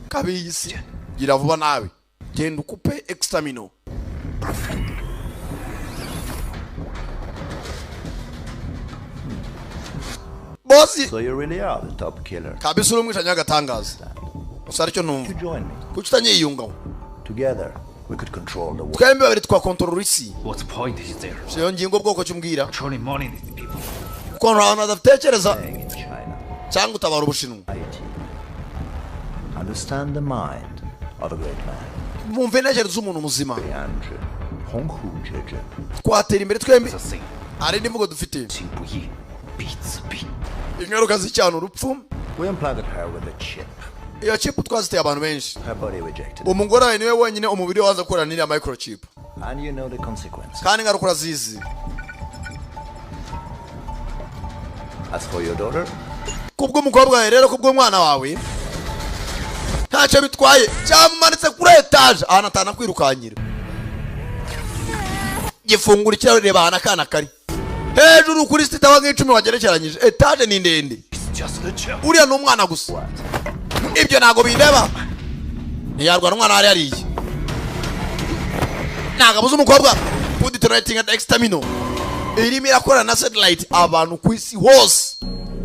kabiyisi gira vuba nawe genda ukupe extamino bosi So you really are the top killer. kabisa urumwisha nyagatangaza usari cyo numva kucitanyiyungaho Together we could control the world. twembe babiri twakontorora isi What point is there? siyo ngingo bwoko cyumbwira Controlling money these people. kontra abantu badatekereza cyangwa utabara ubushinwa Understand the mind of a great man. mumve intekerezo z'umuntu muzima 鸿鹄之志. twatera imbere twembi hari n'imvugo dufite ingaruka z'icyano urupfu. We implanted her with a chip. iyo chip twaziteye abantu benshi. Her body rejected. umugore wawe niwe wenyine umubiri waza gukorana n'iriya microchip. And you know the consequence. kandi ingaruka urazizi. As for your daughter, kubw'umukobwa wawe rero kubw'umwana wawe ntacyo bitwaye cyamumanitse kuri etaje ahantu atanakwirukanyira gifungura ikirahure reba ahantu akana kari hejuru kuri sita wa nk'icumi wagerekeranyije etaje ni ndende uriya ni umwana gusa ibyo ntago bindeba ntiyarwana umwana wari yariye ntago abuze umukobwa food detonating at extamino irimo irakorana na satellite abantu ku isi hose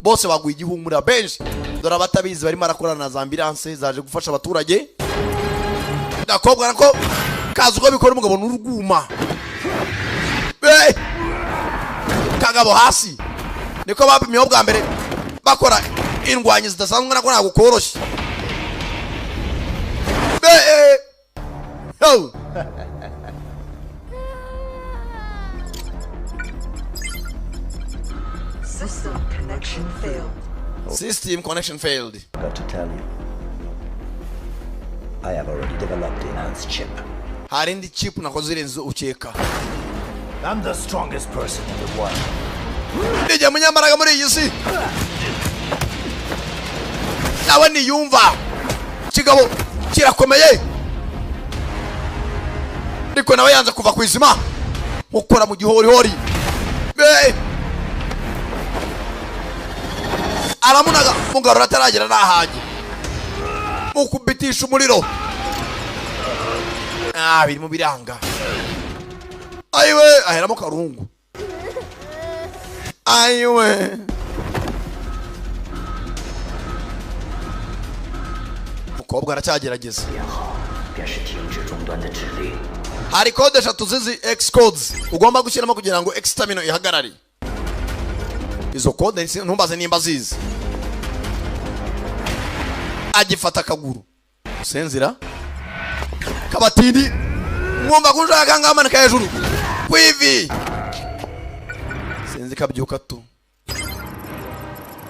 bose baguye igihumura benshi dore abatabizi barimo arakorana na za ambulance zaje gufasha abaturage ndakobwa nako kazi uko bikora umugabo n'uruguma kagabo hasi niko bapimyeho bwa mbere bakora indwanyi zidasanzwe nako ntabwo koroshye System connection failed. System connection failed. Got to tell you, I have already developed the enhanced chip. Hari indi chip nakoze irenze ukeka. I'm the strongest person in the world. Nije munyambaraga muri iyi si. Nawe niyumva. Kigabo kirakomeye. Niko nawe yanze kuva ku izima. Ukora mu gihori hori. Aramunaga mugarura ataragera nahaje. Mukubitisha umuriro. Biri mu biranga. Ayiwe aheramo karungu. Ayiwe. Mukobwa aracyagerageza. Hari code eshatu zizi X codes ugomba gushyiramo kugira ngo extamino ihagarare. Izo code ntumbaze nimba zizi. Agifata kaguru. Senzira. Kabatindi. Mwumva kunjaka ngamanika hejuru. Kwivi. Senzi kabyuka tu.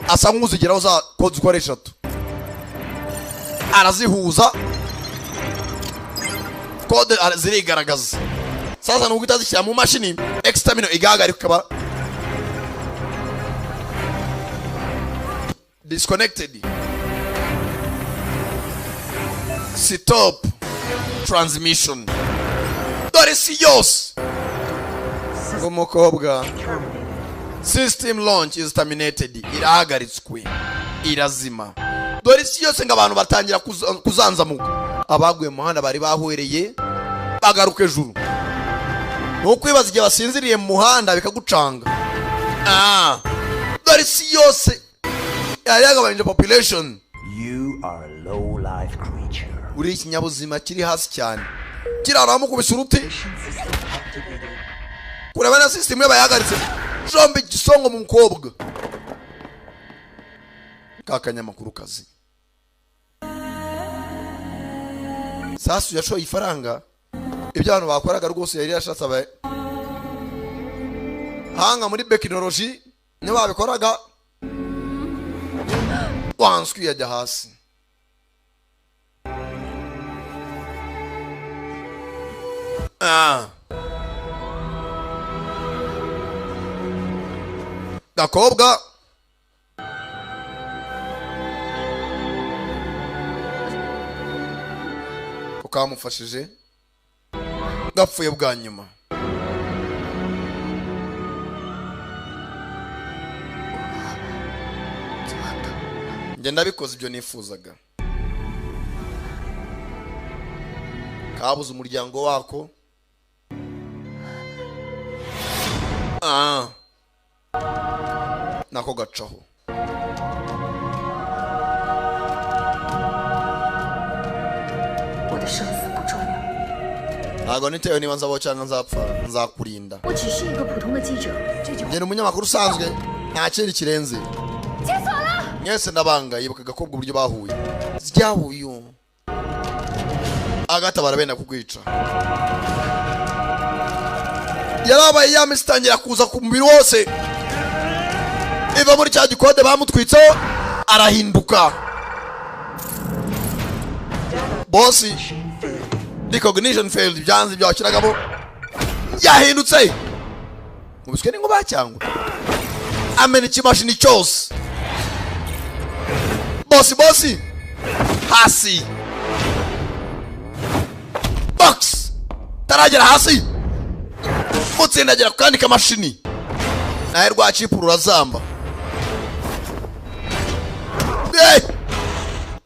Asa nk'uzigeraho za code zikoresha tu. Arazihuza. Code zirigaragaza. Sasa nuko itazishyira mu mashini extamino igahagarika kaba disconnected. Stop transmission. Dore si yose. Umukobwa. System launch is terminated. Irahagaritswe. Irazima. Dore si yose ng'abantu batangira kuzanzamuka. Abaguye mu muhanda bari bahwereye bagaruka ejuru. Nukwibaza igihe basinziriye mu muhanda bikagucanga. Dore si yose yagabanyije population. You are a low life creature. Uri ikinyabuzima kiri hasi cyane. Kiraramo kubisa uruti. Kureba na system yabayagaritse. Jombe gisongo mu mukobwa. Kakanyamakuru kazi. Sasu yashoye ifaranga. Ibyo abantu bakoraga rwose yari yashatse abaye. Hanga muri technology ne babikoraga. Wanswi yajya hasi. gakobwa ukamufashije gapfuye bwa nyuma. Njye ndabikoze ibyo nifuzaga. Kabuze umuryango wako. Nako gacaho. Ntago nitewe niba nzabo cyangwa nzapfa, nzakurinda. Njye n'umunyamakuru usanzwe, nta kindi kirenze. Mwese ndabanga yibuka gakobwa uburyo bahuye. Zyahuye. Agata barabenda kugwica. Yarabaye yamistangira kuza ku mubiri wose. Iva muri cya gikode bamutwitseho arahinduka. Bosi recognition failed byanze byakiragamo yahindutse. Mubiswe ningo bacyangwa. Amena ikimashini cyose. Bosi hasi. Box taragera hasi. Mutsindagera kandi kamashini. Naye rwacipuru razamba.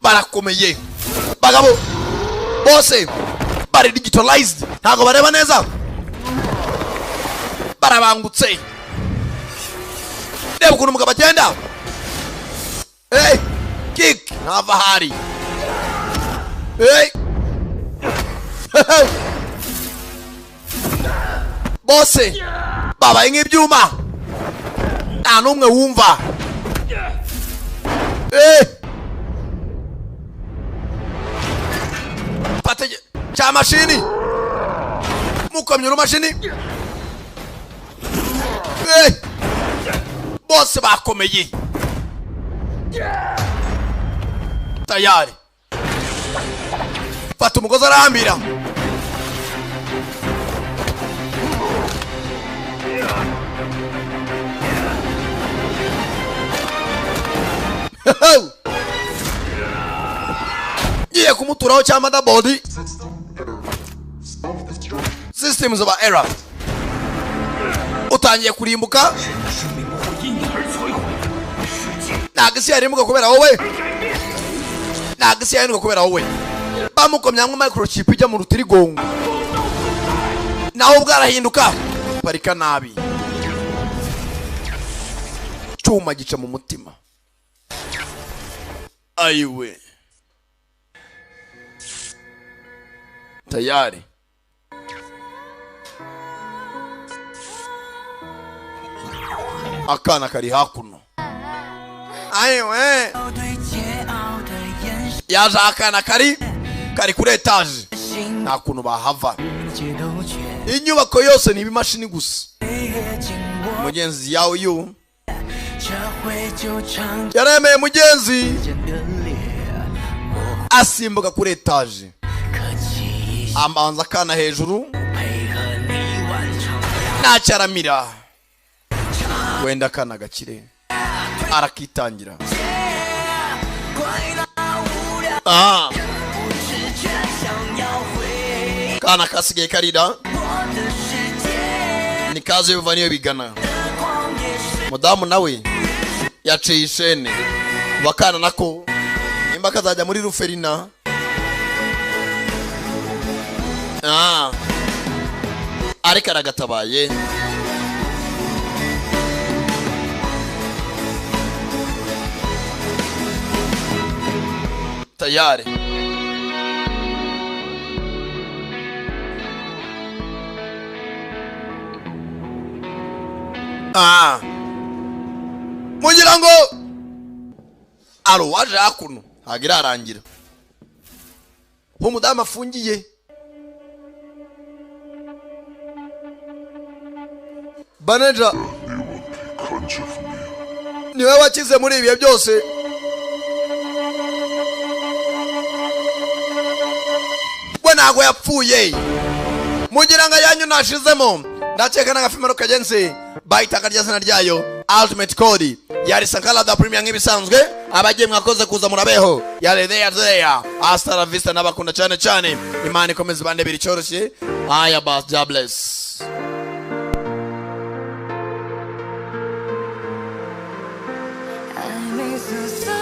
Barakomeye. Bagabo. Bose bari digitalized. Ntago bareba neza. Barabangutse. Reba ukuntu umugabo agenda. Kick ntava hari. Bose babaye nk'ibyuma. Nta n'umwe wumva. Pate cha mashini. Mukomye rumashini. Bose bakomeye. Tayari. Fata umugozi arambira. Niye kumuturaho cyangwa da body. Systems of error. Utangiye kurimbuka. Nagisi yarimbuka kubera wowe. Nagisi yarimbuka kubera wowe. Bamukomya ngo microchip ijya mu rutirigongo. Naho bwarahinduka. Parika nabi. Cyuma gica mu mutima. Ayiwe. Tayari. Akana kari hakuno. Ayiwe. Yaje akana kari kuri etage. Nta kuntu bahava. Inyubako yose ni ibimashini gusa. Mugenzi yawe yu yaremeye mugenzi asimbuka kuri etage. Amanza akana hejuru nacaramira. Wenda akana gakire arakitangira. Kana kasigaye karida. Ni kazi y'uva niyo bigana. Mudamu nawe yaciye ishene. Bakana nako imba kazajya muri ruferina. Ariko aragatabaye. Tayari. Mugira ngo aro waje hakuno hagira arangira. Umudamu afungiye. Banaja niwe wakize muri ibihe byose. We ntago yapfuye. Mugira ngo yanyu nashizemo. Ndakeka n'agafimero kagenze. Bayita karya zina ryayo ultimate code yari Sankara da premium nk'ibisanzwe abagiye mwakoze kuza murabeho yari there hasta la vista n'abakunda cyane cyane Imana ikomeze bande biri cyoroshye aya bas jobless I may so